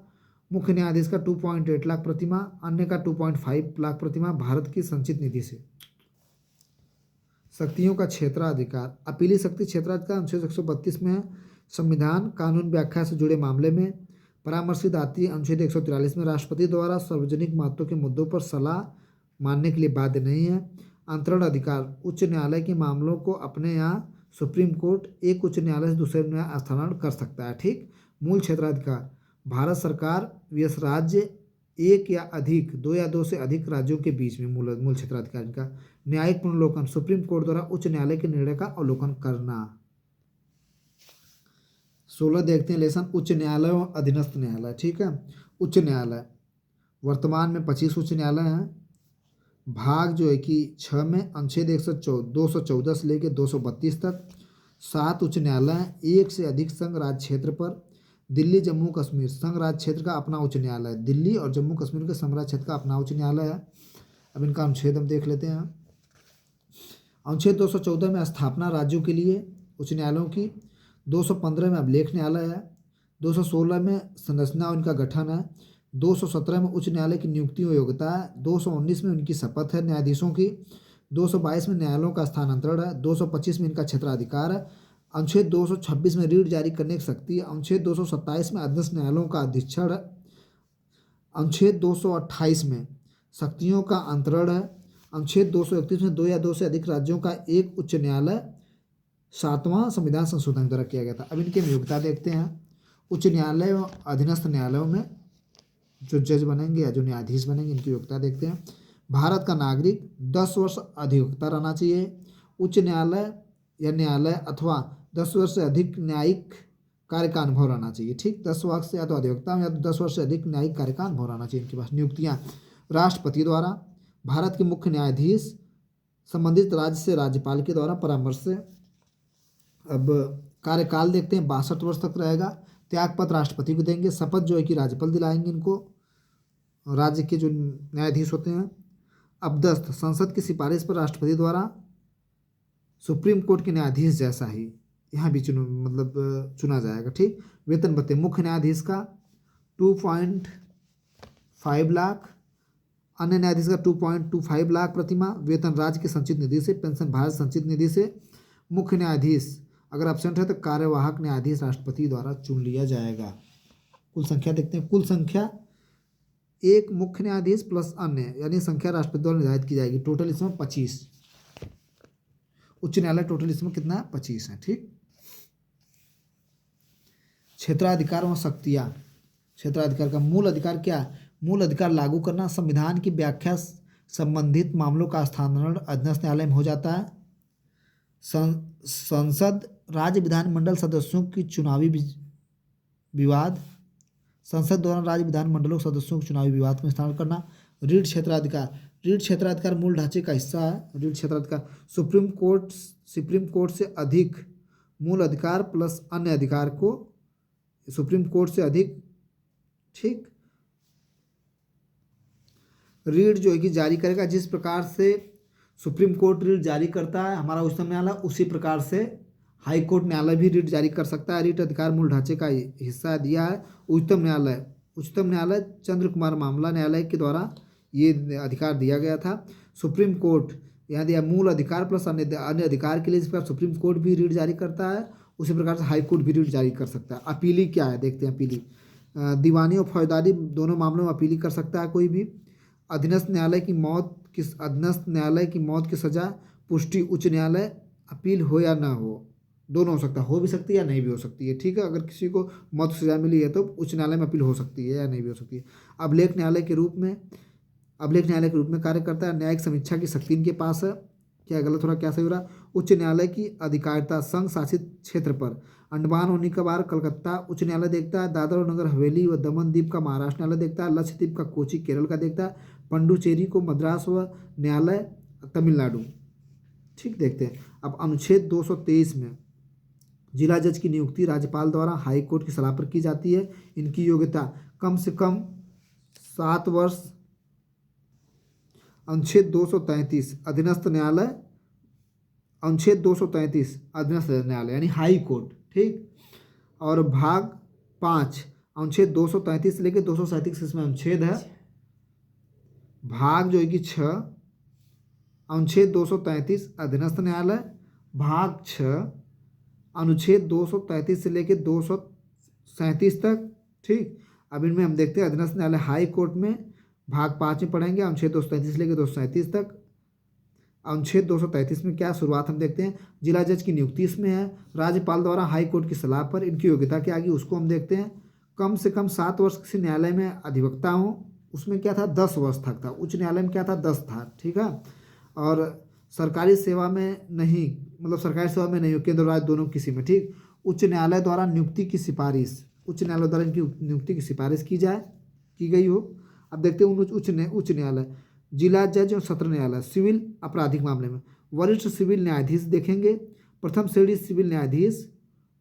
मुख्य न्यायाधीश का 2.8 लाख प्रतिमाह, अन्य का 2.5 लाख प्रतिमाह भारत की संचित निधि से। शक्तियों का क्षेत्राधिकार, अपीली शक्ति क्षेत्राधिकार अनुच्छेद 132 में है। संविधान कानून व्याख्या से जुड़े मामले में परामर्शित आती है अनुच्छेद 143 में। राष्ट्रपति द्वारा सार्वजनिक महत्व के मुद्दों पर सलाह मानने के लिए बाध्य नहीं है। अंतरण अधिकार, उच्च न्यायालय के मामलों को अपने यहाँ सुप्रीम कोर्ट एक उच्च न्यायालय से दूसरे न्यायालय स्थानांतरण कर सकता है। ठीक। मूल क्षेत्राधिकार, भारत सरकार यस राज्य एक या अधिक, 2 या 2 से अधिक राज्यों के बीच में मूल क्षेत्राधिकार का न्यायिक पुनर्लोकन, सुप्रीम कोर्ट द्वारा उच्च न्यायालय के निर्णय का अवलोकन करना। 16 देखते हैं लेसन उच्च न्यायालय और अधीनस्थ न्यायालय। ठीक है। उच्च न्यायालय वर्तमान में 25 उच्च न्यायालय हैं। भाग जो है कि 6 में अनुच्छेद 214 से लेकर 232 तक 7 उच्च न्यायालय हैं। एक से अधिक संघ राज्य क्षेत्र पर दिल्ली जम्मू कश्मीर संघ राज्य क्षेत्र का अपना उच्च न्यायालय है। दिल्ली और जम्मू कश्मीर के संघ राज्य क्षेत्र का अपना उच्च न्यायालय है। अब इनका अनुच्छेद हम देख लेते हैं। अनुच्छेद 214 में स्थापना राज्यों के लिए उच्च न्यायालयों की। 215 में अभिलेख न्यायालय है। 216 में संरचना और इनका गठन है। 217 में उच्च न्यायालय की नियुक्ति और योग्यता है। 219 में उनकी शपथ है न्यायाधीशों की। 222 में न्यायालयों का स्थानांतरण है। 225 में इनका क्षेत्राधिकार है। अनुच्छेद 226 में रीट जारी करने की शक्ति है। अनुच्छेद 227 में अधीनस्थ न्यायालयों का अधीक्षण है। अनुच्छेद 228 में शक्तियों का अंतरण है। अनुच्छेद 231 में 2 या 2 से अधिक राज्यों का एक उच्च न्यायालय 7वां संविधान संशोधन द्वारा किया गया था। अब इनकी नियोक्ता देखते हैं। उच्च न्यायालय और अधीनस्थ न्यायालयों में जो जज बनेंगे या जो न्यायाधीश बनेंगे इनकी योग्यता देखते हैं। भारत का नागरिक 10 वर्ष अधिवक्ता रहना चाहिए। उच्च न्यायालय या न्यायालय अथवा 10 वर्ष से अधिक न्यायिक कार्य का अनुभव रहना चाहिए। ठीक। 10 वर्ष से या तो अधिवक्ता या तो 10 वर्ष से अधिक न्यायिक कार्य का अनुभव रहना चाहिए इनके पास। नियुक्तियाँ राष्ट्रपति द्वारा, भारत के मुख्य न्यायाधीश संबंधित राज्य से राज्यपाल के द्वारा परामर्श से। अब कार्यकाल देखते हैं 62 वर्ष तक रहेगा। त्यागपत्र राष्ट्रपति को देंगे। शपथ जो है कि राज्यपाल दिलाएंगे इनको, राज्य के जो न्यायाधीश होते हैं। अपदस्थ संसद की सिफारिश पर राष्ट्रपति द्वारा सुप्रीम कोर्ट के न्यायाधीश जैसा ही यहाँ भी चुना जाएगा। ठीक। वेतन भत्ते मुख्य न्यायाधीश का 2.5 लाख, अन्य न्यायाधीश का 2.25 लाख प्रतिमाह। वेतन राज्य की संचित निधि से, पेंशन भारत संचित निधि से। मुख्य न्यायाधीश अगर एब्सेंट है तो कार्यवाहक न्यायाधीश राष्ट्रपति द्वारा चुन लिया जाएगा। कुल संख्या देखते हैं। कुल संख्या एक मुख्य न्यायाधीश प्लस अन्य यानी संख्या राष्ट्रपति द्वारा निर्धारित की जाएगी। टोटल इसमें 25 उच्च न्यायालय, टोटल इसमें कितना है 25 है। ठीक। क्षेत्राधिकार और शक्तियाँ। क्षेत्राधिकार का मूल अधिकार क्या है? मूल अधिकार लागू करना, संविधान की व्याख्या संबंधित मामलों का स्थानांतरण अधीनस्थ न्यायालय में हो जाता है। संसद राज्य विधानमंडल सदस्यों की चुनावी विवाद, संसद द्वारा राज्य विधानमंडलों के सदस्यों के चुनावी विवाद में स्थानांतरण करना। रीट क्षेत्राधिकार, रीट क्षेत्राधिकार मूल ढांचे का हिस्सा है। रीट क्षेत्राधिकार सुप्रीम कोर्ट से अधिक मूल अधिकार प्लस अन्य अधिकार को सुप्रीम कोर्ट से अधिक। ठीक। रीट जो है कि जारी करेगा, जिस प्रकार से सुप्रीम कोर्ट रीट जारी करता है हमारा उच्चतम न्यायालय, उसी प्रकार से हाई कोर्ट न्यायालय भी रीट जारी कर सकता है। रीट अधिकार मूल ढांचे का हिस्सा दिया है। उच्चतम न्यायालय चंद्र कुमार मामला न्यायालय के द्वारा ये अधिकार दिया गया था। सुप्रीम कोर्ट यहाँ दिया मूल अधिकार प्लस अन्य अधिकार के लिए, जिस प्रकार सुप्रीम कोर्ट भी रीट जारी करता है उसी प्रकार से हाई कोर्ट भी रीट जारी कर सकता है। अपीली क्या है देखते हैं। अपीली दीवानी और फौजदारी दोनों मामलों में अपीली कर सकता है कोई भी। अधीनस्थ न्यायालय की मौत की सजा पुष्टि उच्च न्यायालय अपील हो या ना हो, दोनों हो सकता है, हो भी सकती है या नहीं भी हो सकती है। ठीक है। अगर किसी को मौत की सजा मिली है तो उच्च न्यायालय में अपील हो सकती है या नहीं भी हो सकती है। अभिलेख न्यायालय के रूप में कार्य करता है। न्यायिक समीक्षा की शक्ति इनके पास है। क्या गलत हो रहा, क्या सही हो रहा? उच्च न्यायालय की अधिकारिता संघ शासित क्षेत्र पर अंडमान और निकोबार कलकत्ता उच्च न्यायालय देखता है। दादर और नगर हवेली व दमन द्वीप का महाराष्ट्र न्यायालय देखता है। लक्षद्वीप का कोची केरल का देखता है। पंडुचेरी को मद्रास व न्यायालय तमिलनाडु। ठीक। देखते हैं अब अनुच्छेद 223 में जिला जज की नियुक्ति राज्यपाल द्वारा हाई कोर्ट की सलाह पर की जाती है। इनकी योग्यता कम से कम 7 वर्ष अनुच्छेद 233 अधीनस्थ न्यायालय, अनुच्छेद 233 अधीनस्थ न्यायालय यानी हाई कोर्ट, ठीक। और भाग 5 अनुच्छेद 233 से लेकर 237 इसमें अनुच्छेद है। भाग जो है कि 6 अनुच्छेद 233 अधीनस्थ न्यायालय, भाग 6 अनुच्छेद 233 से लेकर 237 तक, ठीक। अब इनमें हम देखते हैं अधीनस्थ न्यायालय हाई कोर्ट में भाग 5 में पढ़ेंगे अनुच्छेद 233 से लेकर 237 तक। अनुच्छेद 233 में क्या शुरुआत हम देखते हैं, जिला जज की नियुक्ति इसमें है राज्यपाल द्वारा हाई कोर्ट की सलाह पर। इनकी योग्यता क्या आगी उसको हम देखते हैं। कम से कम 7 वर्ष किसी न्यायालय में अधिवक्ता हो, उसमें क्या था 10 वर्ष तक था। उच्च न्यायालय में क्या था 10 था, ठीक है। और सरकारी सेवा में नहीं, मतलब सरकारी सेवा में नहीं हो, केंद्र राज्य दोनों किसी में, ठीक। उच्च न्यायालय द्वारा नियुक्ति की सिफारिश, उच्च न्यायालय द्वारा इनकी नियुक्ति की सिफारिश की गई हो। अब देखते हैं उच्च न्यायालय, जिला जज और सत्र न्यायालय सिविल आपराधिक मामले में वरिष्ठ सिविल न्यायाधीश देखेंगे, प्रथम श्रेणी सिविल न्यायाधीश,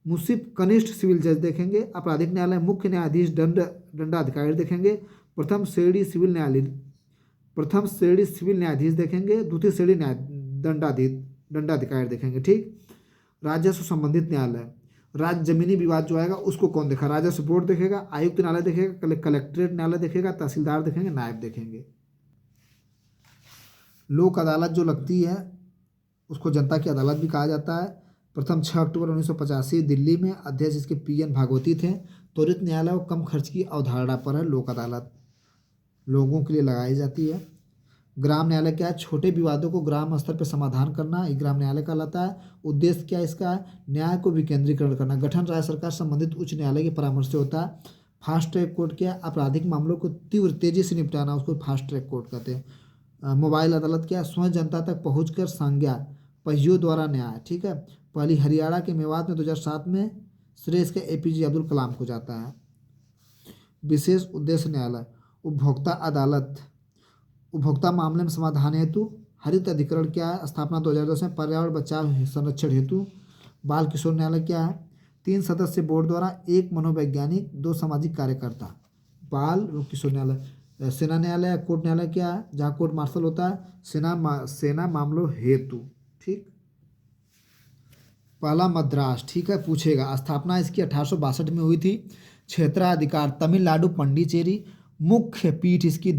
मुंसिफ कनिष्ठ सिविल जज देखेंगे। आपराधिक न्यायालय मुख्य न्यायाधीश दंडाधिकारी देखेंगे, प्रथम श्रेणी सिविल न्यायाधीश देखेंगे, द्वितीय श्रेणी दंडाधिकारी देखेंगे, ठीक। राजस्व संबंधित न्यायालय, राज्य जमीनी विवाद जो आएगा उसको कौन देखा, राजस्व बोर्ड देखेगा, आयुक्त न्यायालय देखेगा, कलेक्ट्रेट न्यायालय देखेगा, तहसीलदार देखेंगे, नायब देखेंगे। लोक अदालत जो लगती है उसको जनता की अदालत भी कहा जाता है। प्रथम 6 अक्टूबर 1985 दिल्ली में, अध्यक्ष इसके PN भागवती थे। त्वरित न्यायालय और कम खर्च की अवधारणा पर है लोक अदालत, लोगों के लिए लगाई जाती है। ग्राम न्यायालय क्या है, छोटे विवादों को ग्राम स्तर पर समाधान करना, ये ग्राम न्यायालय कहलाता है। उद्देश्य क्या है इसका, न्याय को विकेंद्रीकरण करना। गठन राज्य सरकार संबंधित उच्च न्यायालय के परामर्श से होता है। फास्ट ट्रैक कोर्ट क्या है, आपराधिक मामलों को तीव्र तेजी से निपटाना, उसको फास्ट ट्रैक कोर्ट कहते हैं। मोबाइल अदालत क्या है, स्वयं जनता तक पहुंचकर संज्ञा पहियों द्वारा न्याय, ठीक है। पहली हरियाणा के मेवात में 2007 में श्रेय इसके APJ अब्दुल कलाम को जाता है। विशेष उद्देश्य न्यायालय, उपभोक्ता अदालत, उपभोक्ता मामले में समाधान हेतु। हरित अधिकरण क्या है, स्थापना 2010 में, पर्यावरण बचाव संरक्षण हेतु। बाल किशोर न्यायालय क्या है, 3 सदस्य बोर्ड द्वारा 1 मनोवैज्ञानिक 2 सामाजिक कार्यकर्ता। बाल किशोर न्यायालय। सेना न्यायालय, कोर्ट न्यायालय क्या है, जहाँ कोर्ट मार्शल होता है, सेना मामलों हेतु, ठीक। पहला मद्रास, ठीक है, पूछेगा। स्थापना इसकी 1862 में हुई थी। क्षेत्राधिकार तमिलनाडु पंडिचेरी, मुख्य पीठ इसकी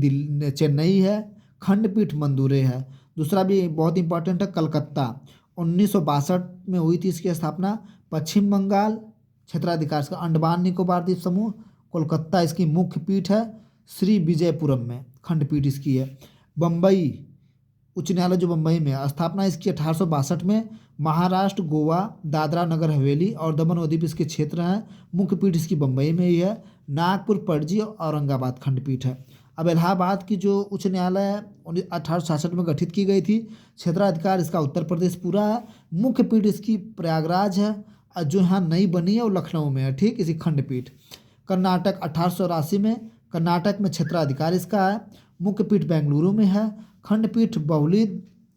चेन्नई है, खंडपीठ मंदुरई है। दूसरा भी बहुत इंपॉर्टेंट है, कलकत्ता 1962 में हुई थी इसकी स्थापना। पश्चिम बंगाल क्षेत्राधिकार इसका अंडमान निकोबार द्वीप समूह, कोलकाता इसकी मुख्य पीठ है। श्री विजयपुरम में खंडपीठ इसकी है। बम्बई उच्च न्यायालय जो बम्बई में है, स्थापना इसकी 1862 में। महाराष्ट्र, गोवा, दादरा नगर हवेली और दमन और दीव इसके क्षेत्र हैं, मुख्य पीठ इसकी बम्बई में ही है। नागपुर, पणजी और औरंगाबाद खंडपीठ है। अब इलाहाबाद की जो उच्च न्यायालय है 1866 में गठित की गई थी। क्षेत्राधिकार इसका उत्तर प्रदेश पूरा है। मुख्य पीठ इसकी प्रयागराज है और जो यहाँ नई बनी है वो लखनऊ में है, ठीक, इसी खंडपीठ। कर्नाटक 1884 में, कर्नाटक में क्षेत्राधिकार इसका है। मुख्य पीठ बेंगलुरु में है, खंडपीठ बहुली,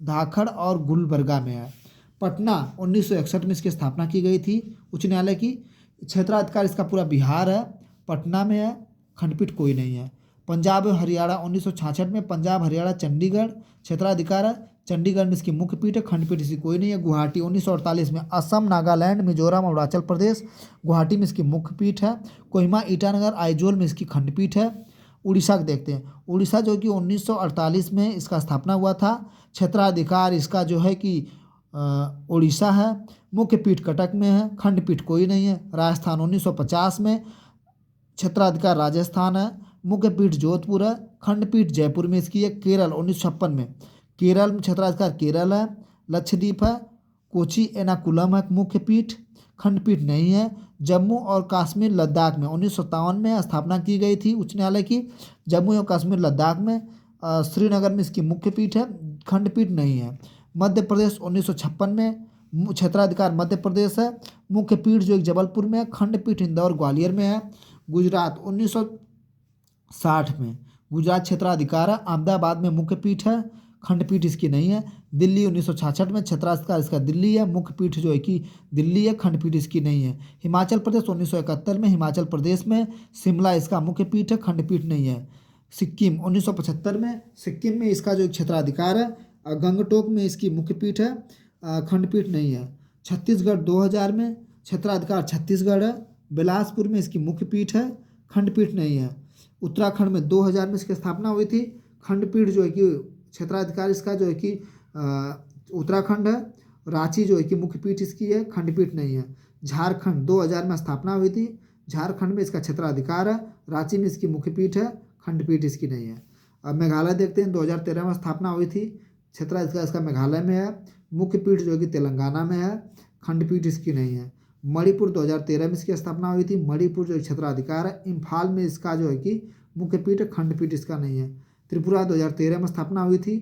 धाखड़ और गुलबर्गा में है। पटना 1961 में इसकी स्थापना की गई थी उच्च न्यायालय की। क्षेत्राधिकार इसका पूरा बिहार है, पटना में है, खंडपीठ कोई नहीं है। पंजाब और हरियाणा 1966 में, पंजाब, हरियाणा, चंडीगढ़ क्षेत्राधिकार है। चंडीगढ़ में इसकी मुख्य पीठ है, खंडपीठ इसकी कोई नहीं है। गुवाहाटी 1948 में, असम, नागालैंड, मिजोरम और अरुणाचल प्रदेश, गुवाहाटी में इसकी मुख्य पीठ है। कोहिमा, ईटानगर, आइजोल में इसकी खंडपीठ है। उड़ीसा को देखते हैं। उड़ीसा जो कि 1948 में इसका स्थापना हुआ था। क्षेत्राधिकार इसका जो है कि उड़ीसा है, मुख्य पीठ कटक में है, खंडपीठ कोई नहीं है। राजस्थान 1950 में, क्षेत्राधिकार राजस्थान है, मुख्य पीठ जोधपुर है, खंडपीठ जयपुर में इसकी है। केरल 1956 में, केरल में क्षेत्राधिकार केरल है। लक्षद्वीप है, कोची एर्नाकुलम है मुख्य पीठ, खंडपीठ नहीं है। जम्मू और कश्मीर लद्दाख में 1957 में स्थापना की गई थी उच्च न्यायालय की। जम्मू और कश्मीर लद्दाख में, श्रीनगर में इसकी मुख्य पीठ है, खंडपीठ नहीं है। मध्य प्रदेश 1956 में, क्षेत्राधिकार मध्य प्रदेश है, मुख्य पीठ जो एक जबलपुर में है, खंडपीठ इंदौर ग्वालियर में है। गुजरात 1960 में, गुजरात क्षेत्राधिकार है, अहमदाबाद में मुख्य पीठ है, खंडपीठ इसकी नहीं है। दिल्ली 1966 में, क्षेत्राधिकार इसका दिल्ली है, मुख्य पीठ जो है कि दिल्ली है, खंडपीठ इसकी नहीं है। हिमाचल प्रदेश 1971 में, हिमाचल प्रदेश में, शिमला इसका मुख्य पीठ है, खंडपीठ नहीं है। सिक्किम 1975 में सिक्किम में इसका जो क्षेत्राधिकार है, और गंगटोक में इसकी मुख्य पीठ है, खंडपीठ नहीं है। छत्तीसगढ़ 2000 में क्षेत्राधिकार छत्तीसगढ़ है, बिलासपुर में इसकी मुख्य पीठ है, खंडपीठ नहीं है। उत्तराखंड में 2000 में इसकी स्थापना हुई थी, खंडपीठ जो है कि क्षेत्राधिकार इसका जो है कि उत्तराखंड है, रांची जो है कि मुख्य पीठ इसकी है, खंडपीठ नहीं है। झारखंड 2000 में स्थापना हुई थी, झारखंड में इसका क्षेत्राधिकार है, रांची में इसकी मुख्य पीठ है, खंडपीठ इसकी नहीं है। अब मेघालय देखते हैं, 2013 में स्थापना हुई थी, क्षेत्राधिकार इसका मेघालय में है, मुख्य पीठ जो है कि तेलंगाना में है, खंडपीठ इसकी नहीं है। मणिपुर 2013 में इसकी स्थापना हुई थी, मणिपुर जो क्षेत्राधिकार है, इम्फाल में इसका जो है कि मुख्य पीठ है, खंडपीठ इसका नहीं है। त्रिपुरा 2013 में स्थापना हुई थी,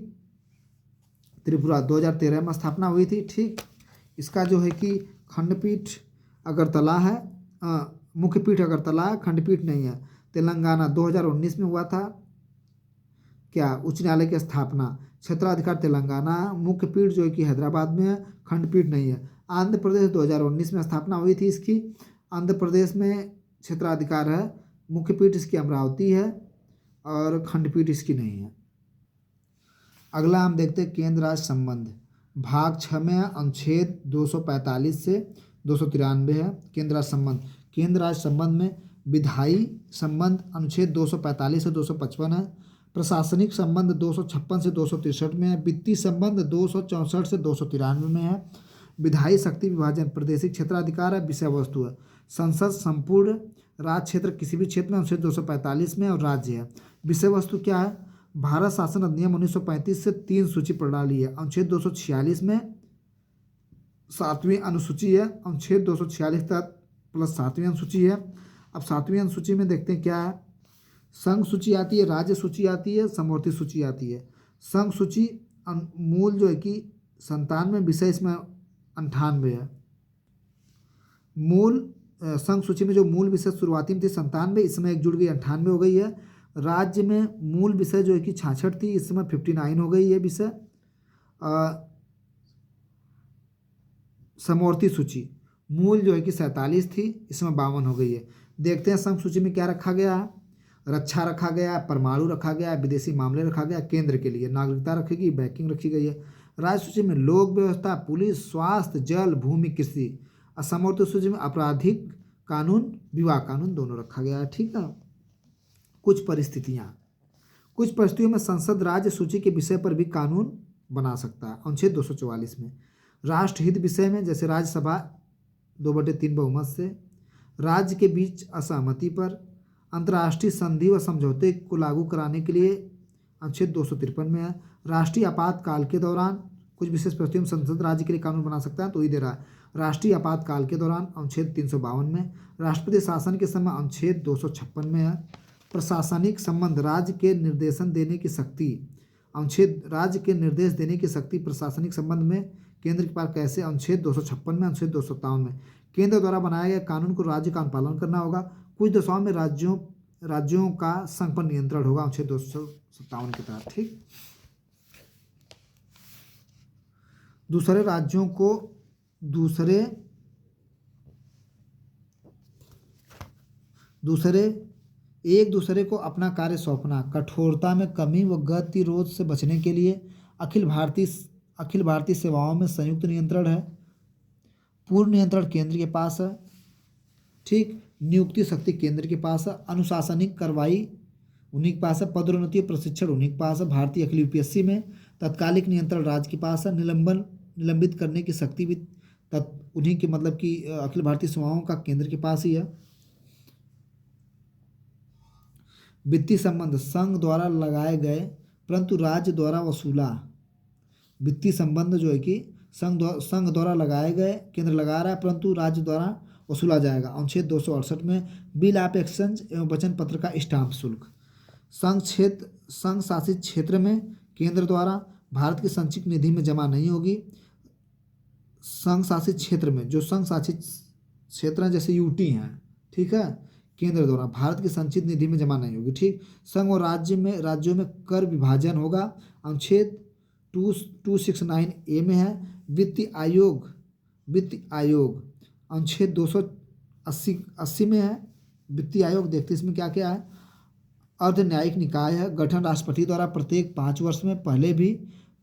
त्रिपुरा 2013 में स्थापना हुई थी, ठीक। इसका जो है कि खंडपीठ अगरतला है, मुख्य पीठ अगरतला है, खंडपीठ नहीं है। तेलंगाना 2019 में हुआ था क्या, उच्च न्यायालय की स्थापना, क्षेत्राधिकार तेलंगाना, मुख्य पीठ जो है कि हैदराबाद में है, खंडपीठ नहीं है। आंध्र प्रदेश 2019 में स्थापना हुई थी इसकी, आंध्र प्रदेश में क्षेत्राधिकार है, मुख्य पीठ इसकी अमरावती है, और खंडपीठ इसकी नहीं है। अगला हम देखते हैं केंद्र राज्य संबंध, भाग 6 में है, अनुच्छेद 245 से 293 है। केंद्र राज्य संबंध, केंद्र राज्य संबंध में विधायी संबंध अनुच्छेद 245 से 255 है, प्रशासनिक संबंध 256 से 263 में है, वित्तीय संबंध 264 से 293 में है, विधायी शक्ति विभाजन प्रादेशिक क्षेत्राधिकार है, विषय वस्तु है, संसद संपूर्ण राज्य क्षेत्र किसी भी क्षेत्र में अनुच्छेद 245 में, और राज्य है। विषय वस्तु क्या है, भारत शासन अधिनियम 1935 से 3 सूची प्रणाली है, अनुच्छेद 246 में 7वीं अनुसूची है, अनुच्छेद 246 तक प्लस 7वीं अनुसूची है। अब 7वीं अनुसूची में देखते हैं क्या है, संघ सूची आती है, राज्य सूची आती है, समवर्ती सूची आती है। संघ सूची मूल जो है कि 97, विषय इसमें 98 है। मूल संघ सूची में जो मूल विषय शुरुआती में थी 97, इसमें एक जुड़ गई 98 हो गई है। राज्य में मूल विषय जो है कि 66 थी, इस समय 59 हो गई है विषय। समवर्ती सूची मूल जो है कि 47 थी, इसमें 52 हो गई है। देखते हैं संघ सूची में क्या रखा गया है, रक्षा रखा गया है, परमाणु रखा गया है, विदेशी मामले रखा गया, केंद्र के लिए नागरिकता रखेगी, बैंकिंग रखी गई है। राज्य सूची में लोक व्यवस्था, पुलिस, स्वास्थ्य, जल, भूमि, कृषि। समवर्ती सूची में आपराधिक कानून, विवाह कानून दोनों रखा गया है, ठीक है। कुछ परिस्थितियों में संसद राज्य सूची के विषय पर भी कानून बना सकता है, अनुच्छेद 244 में। राष्ट्रहित विषय में, जैसे राज्यसभा 2/3 बहुमत से, राज्य के बीच असहमति पर, अंतर्राष्ट्रीय संधि व समझौते को लागू कराने के लिए अनुच्छेद 253 में है। राष्ट्रीय आपातकाल के दौरान कुछ विशेष परिस्थितियों में संसद राज्य के लिए कानून बना सकता है, तो ही दे रहा है। राष्ट्रीय आपातकाल के दौरान अनुच्छेद 352 में, राष्ट्रपति शासन के समय अनुच्छेद 256 में है। प्रशासनिक संबंध, राज्य के निर्देशन देने की शक्ति, अनुच्छेद राज्य के निर्देश देने की शक्ति प्रशासनिक संबंध में केंद्र के पास कैसे, अनुच्छेद 256 में, अनुच्छेद 257 में। केंद्र द्वारा बनाए गए कानून को राज्य का अनुपालन करना होगा। कुछ दशाओं में राज्यों का संघ पर नियंत्रण होगा, अनुच्छेद 257 के तहत, ठीक। दूसरे राज्यों को एक दूसरे को अपना कार्य सौंपना, कठोरता में कमी व गतिरोध से बचने के लिए अखिल भारतीय सेवाओं में संयुक्त नियंत्रण है। पूर्ण नियंत्रण केंद्र के पास है, ठीक। नियुक्ति शक्ति केंद्र के पास है। अनुशासनिक कार्रवाई उन्हीं के पास है। पदोन्नति और प्रशिक्षण उन्हीं के पास है। भारतीय अखिल यूपीएससी में तत्कालिक नियंत्रण राज्य के पास है। निलंबित करने की शक्ति भी उन्हीं के, मतलब कि अखिल भारतीय सेवाओं का केंद्र के पास ही है। वित्तीय संबंध, संघ द्वारा लगाए गए परंतु राज्य द्वारा वसूला। वित्तीय संबंध जो है कि संघ द्वारा लगाए गए, केंद्र लगा रहा है, परंतु राज्य द्वारा वसूला जाएगा, अनुच्छेद 268 में। बिल ऑफ एक्सचेंज एवं वचन पत्र का स्टाम्प शुल्क। संघ शासित क्षेत्र में केंद्र द्वारा भारत की संचित निधि में जमा नहीं होगी। संघ शासित क्षेत्र में, जो संघ शासित क्षेत्र हैं जैसे यूटी हैं, ठीक है, केंद्र द्वारा भारत की संचित निधि में जमा नहीं होगी, ठीक। संघ और राज्यों में कर विभाजन होगा, अनुच्छेद 269A में है। वित्तीय आयोग अनुच्छेद 280 में है। वित्तीय आयोग देखते हैं इसमें क्या क्या है। अर्ध न्यायिक निकाय है। गठन राष्ट्रपति द्वारा प्रत्येक 5 वर्ष में। पहले भी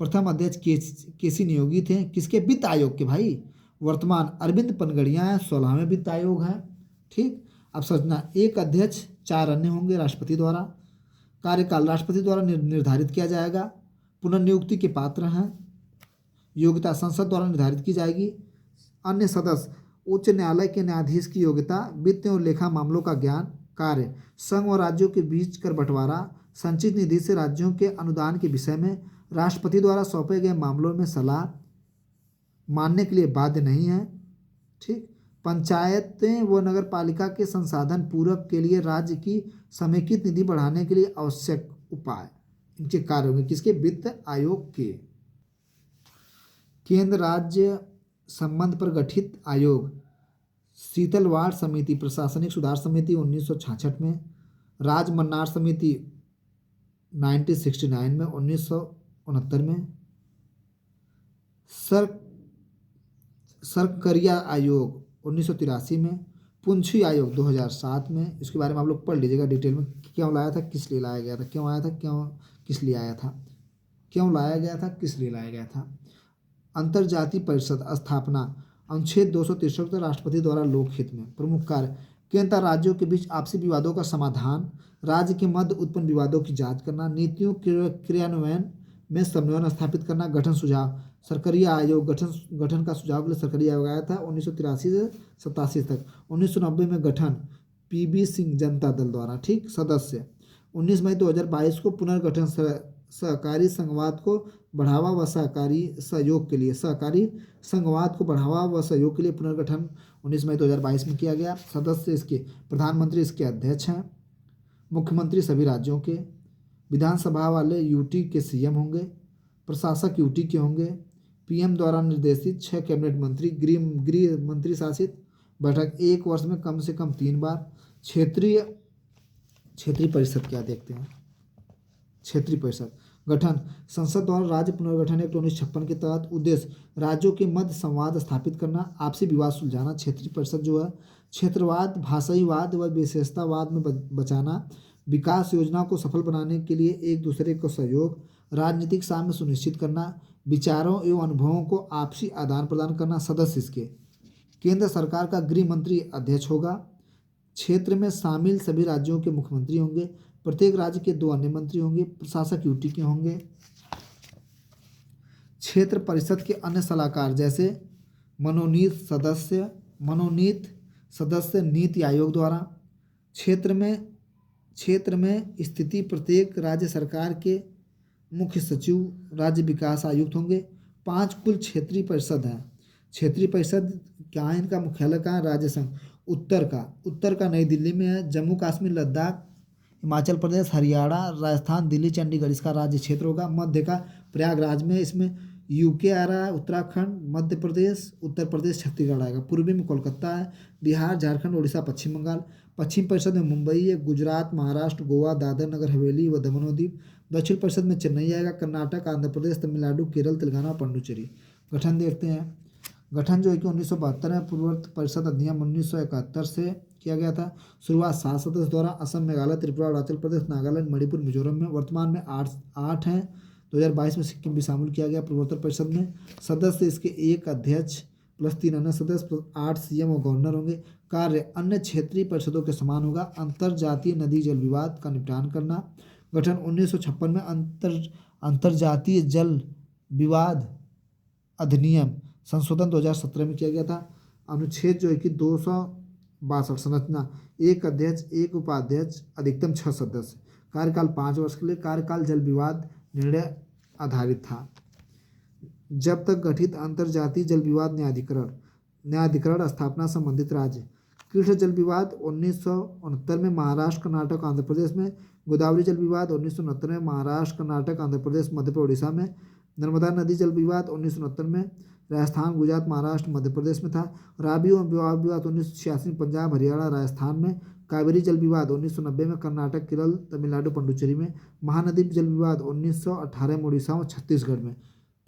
प्रथम अध्यक्ष केसी नियोगी थे। किसके? वित्त आयोग के भाई। वर्तमान अरविंद पनगड़िया हैं, 16वें वित्त आयोग हैं। ठीक। अब समझना, एक अध्यक्ष 4 अन्य होंगे राष्ट्रपति द्वारा। कार्यकाल राष्ट्रपति द्वारा निर्धारित किया जाएगा। पुनर्नियुक्ति के पात्र हैं। योग्यता संसद द्वारा निर्धारित की जाएगी। अन्य सदस्य उच्च न्यायालय के न्यायाधीश की योग्यता, वित्त और लेखा मामलों का ज्ञान। कार्य संघ और राज्यों के बीच कर बंटवारा, संचित निधि से राज्यों के अनुदान के विषय में राष्ट्रपति द्वारा सौंपे गए मामलों में सलाह मानने के लिए बाध्य नहीं है। ठीक। पंचायतें व नगर पालिका के संसाधन पूरक के लिए राज्य की समेकित निधि बढ़ाने के लिए आवश्यक उपाय। इनके कार्य होंगे किसके? वित्त आयोग के। केंद्र राज्य संबंध पर गठित आयोग, शीतलवाड़ समिति, प्रशासनिक सुधार समिति 1966 में, राजमन्नार समिति 1969 में, 1969 में, सरकरिया आयोग 1983 में, पुंछी आयोग 2007 में। इसके बारे में आप लोग पढ़ लीजिएगा डिटेल में, क्यों लाया था, किस लिए लाया गया था, क्यों आया था, क्यों किस लिए आया था, क्यों लाया गया था, किस लिए लाया गया था। अंतर्जातीय परिषद स्थापना, अनुच्छेद 263 राष्ट्रपति द्वारा लोकहित में। प्रमुख कार्य केंद्र राज्यों के बीच आपसी विवादों का समाधान, राज्य के मध्य उत्पन्न विवादों की जांच करना, नीतियों क्रियान्वयन में समन्वय स्थापित करना। गठन सुझाव, सरकरिया आयोग गठन का सुझाव के लिए सरकरिया आयोग आया था 1983 से 87 तक। 1990 में गठन पीबी सिंह जनता दल द्वारा। ठीक। सदस्य 19 मई 2022 को पुनर्गठन सहकारी संघवाद को बढ़ावा व सहकारी सहयोग के लिए, सहकारी संघवाद को बढ़ावा व सहयोग के लिए पुनर्गठन 19 मई 2022 में किया गया। सदस्य इसके प्रधानमंत्री इसके अध्यक्ष हैं। मुख्यमंत्री सभी राज्यों के, विधानसभा वाले यूटी के सीएम होंगे, प्रशासक यूटी के होंगे, पीएम द्वारा निर्देशित 6 कैबिनेट मंत्री, गृह मंत्री शासित बैठक 1 वर्ष में कम से कम 3 बार। क्षेत्रीय परिषद क्या देखते हैं? क्षेत्रीय परिषद गठन संसद द्वारा राज्य पुनर्गठन एक्ट 1956 के तहत। उद्देश्य राज्यों के मध्य संवाद स्थापित करना, आपसी विवाद सुलझाना। क्षेत्रीय परिषद जो है क्षेत्रवाद, भाषाईवाद व विशेषतावाद में बचाना, विकास योजना को सफल बनाने के लिए एक दूसरे को सहयोग, राजनीतिक साम्य सुनिश्चित करना, विचारों एवं अनुभवों को आपसी आदान प्रदान करना। सदस्य इसके केंद्र सरकार का गृह मंत्री अध्यक्ष होगा। क्षेत्र में शामिल सभी राज्यों के मुख्यमंत्री होंगे। प्रत्येक राज्य के 2 अन्य मंत्री होंगे। प्रशासक यूटी के होंगे। क्षेत्र परिषद के अन्य सलाहकार जैसे मनोनीत सदस्य नीति आयोग द्वारा। क्षेत्र में स्थिति प्रत्येक राज्य सरकार के मुख्य सचिव, राज्य विकास आयुक्त होंगे। 5 कुल क्षेत्रीय परिषद हैं। क्षेत्रीय परिषद क्या है? इनका मुख्यालय कहाँ है? राज्य संघ। उत्तर का नई दिल्ली में है। जम्मू कश्मीर, लद्दाख, हिमाचल प्रदेश, हरियाणा, राजस्थान, दिल्ली, चंडीगढ़ इसका राज्य क्षेत्र होगा। मध्य का प्रयागराज में, इसमें यूके आ रहा है, उत्तराखंड, मध्य प्रदेश, उत्तर प्रदेश, छत्तीसगढ़ आएगा। पूर्वी में कोलकाता है, बिहार, झारखंड, उड़ीसा, पश्चिम बंगाल। पश्चिम परिषद में मुंबई है, गुजरात, महाराष्ट्र, गोवा, दादर नगर हवेली व दमन और दीव। दक्षिण परिषद में चेन्नई आएगा, कर्नाटक, आंध्र प्रदेश, तमिलनाडु, केरल, तेलंगाना, पुडुचेरी। गठन देखते हैं। गठन जो है कि 1972 में पूर्वोत्तर परिषद अधिनियम 1971 से किया गया था। शुरुआत 7 सदस्य द्वारा। असम, मेघालय, त्रिपुरा, अरुणाचल प्रदेश, नागालैंड, मणिपुर, मिजोरम में। वर्तमान में 8 हैं। 2022 में सिक्किम भी शामिल किया गया पूर्वोत्तर परिषद में। सदस्य इसके 1 अध्यक्ष प्लस 3 अन्य सदस्य प्लस 8 सीएम और गवर्नर होंगे। कार्य अन्य क्षेत्रीय परिषदों के समान होगा। अंतर्जातीय नदी जल विवाद का निपटान करना। गठन 1956 में अंतर्जातीय जल विवाद अधिनियम संशोधन 2017 में किया गया था। अनुच्छेद जो है कि 262। संरचना 1 अध्यक्ष, 1 उपाध्यक्ष, अधिकतम 6 सदस्य। कार्यकाल 5 वर्ष के लिए। कार्यकाल जल विवाद निर्णय आधारित था। जब तक गठित अंतर्जातीय जल विवाद न्यायाधिकरण स्थापना संबंधित राज्य। कृष्ण जल विवाद 1969 में महाराष्ट्र, कर्नाटक, आंध्र प्रदेश में। गोदावरी जल विवाद 1969 में महाराष्ट्र, कर्नाटक, आंध्र प्रदेश, मध्य प्रदेश, उड़ीसा में। नर्मदा नदी जल विवाद 1969 में राजस्थान, गुजरात, महाराष्ट्र, मध्य प्रदेश में था। रावी एवं विवाद 1986 में पंजाब, हरियाणा, राजस्थान में। कावेरी जल विवाद 1990 में कर्नाटक, केरल, तमिलनाडु, पुडुचेरी में। महानदी जल विवाद 1918 में उड़ीसा और छत्तीसगढ़ में।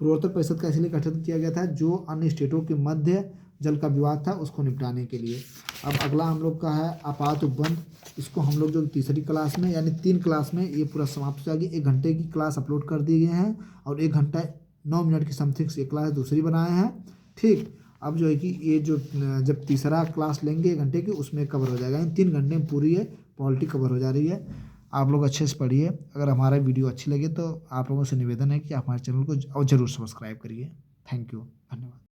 पूर्वोत्तर परिषद का इसलिए गठन किया गया था जो अन्य स्टेटों के मध्य जल का विवाद था उसको निपटाने के लिए। अब अगला हम लोग का है आपात उपबंध। इसको हम लोग जो तीसरी क्लास में यानी 3 क्लास में ये पूरा समाप्त हो जाएगी। 1 घंटे की क्लास अपलोड कर दिए गए हैं और 1 घंटा 9 मिनट की समथिंग ये क्लास दूसरी बनाए हैं। ठीक, अब जो है कि ये जो जब तीसरा क्लास लेंगे 1 घंटे की उसमें कवर हो जाएगा। इन 3 घंटे में पूरी ये पॉलिटी कवर हो जा रही है। आप लोग अच्छे से पढ़िए। अगर हमारा वीडियो अच्छी लगे तो आप लोगों से निवेदन है कि आप हमारे चैनल को जरूर सब्सक्राइब करिए। थैंक यू, धन्यवाद।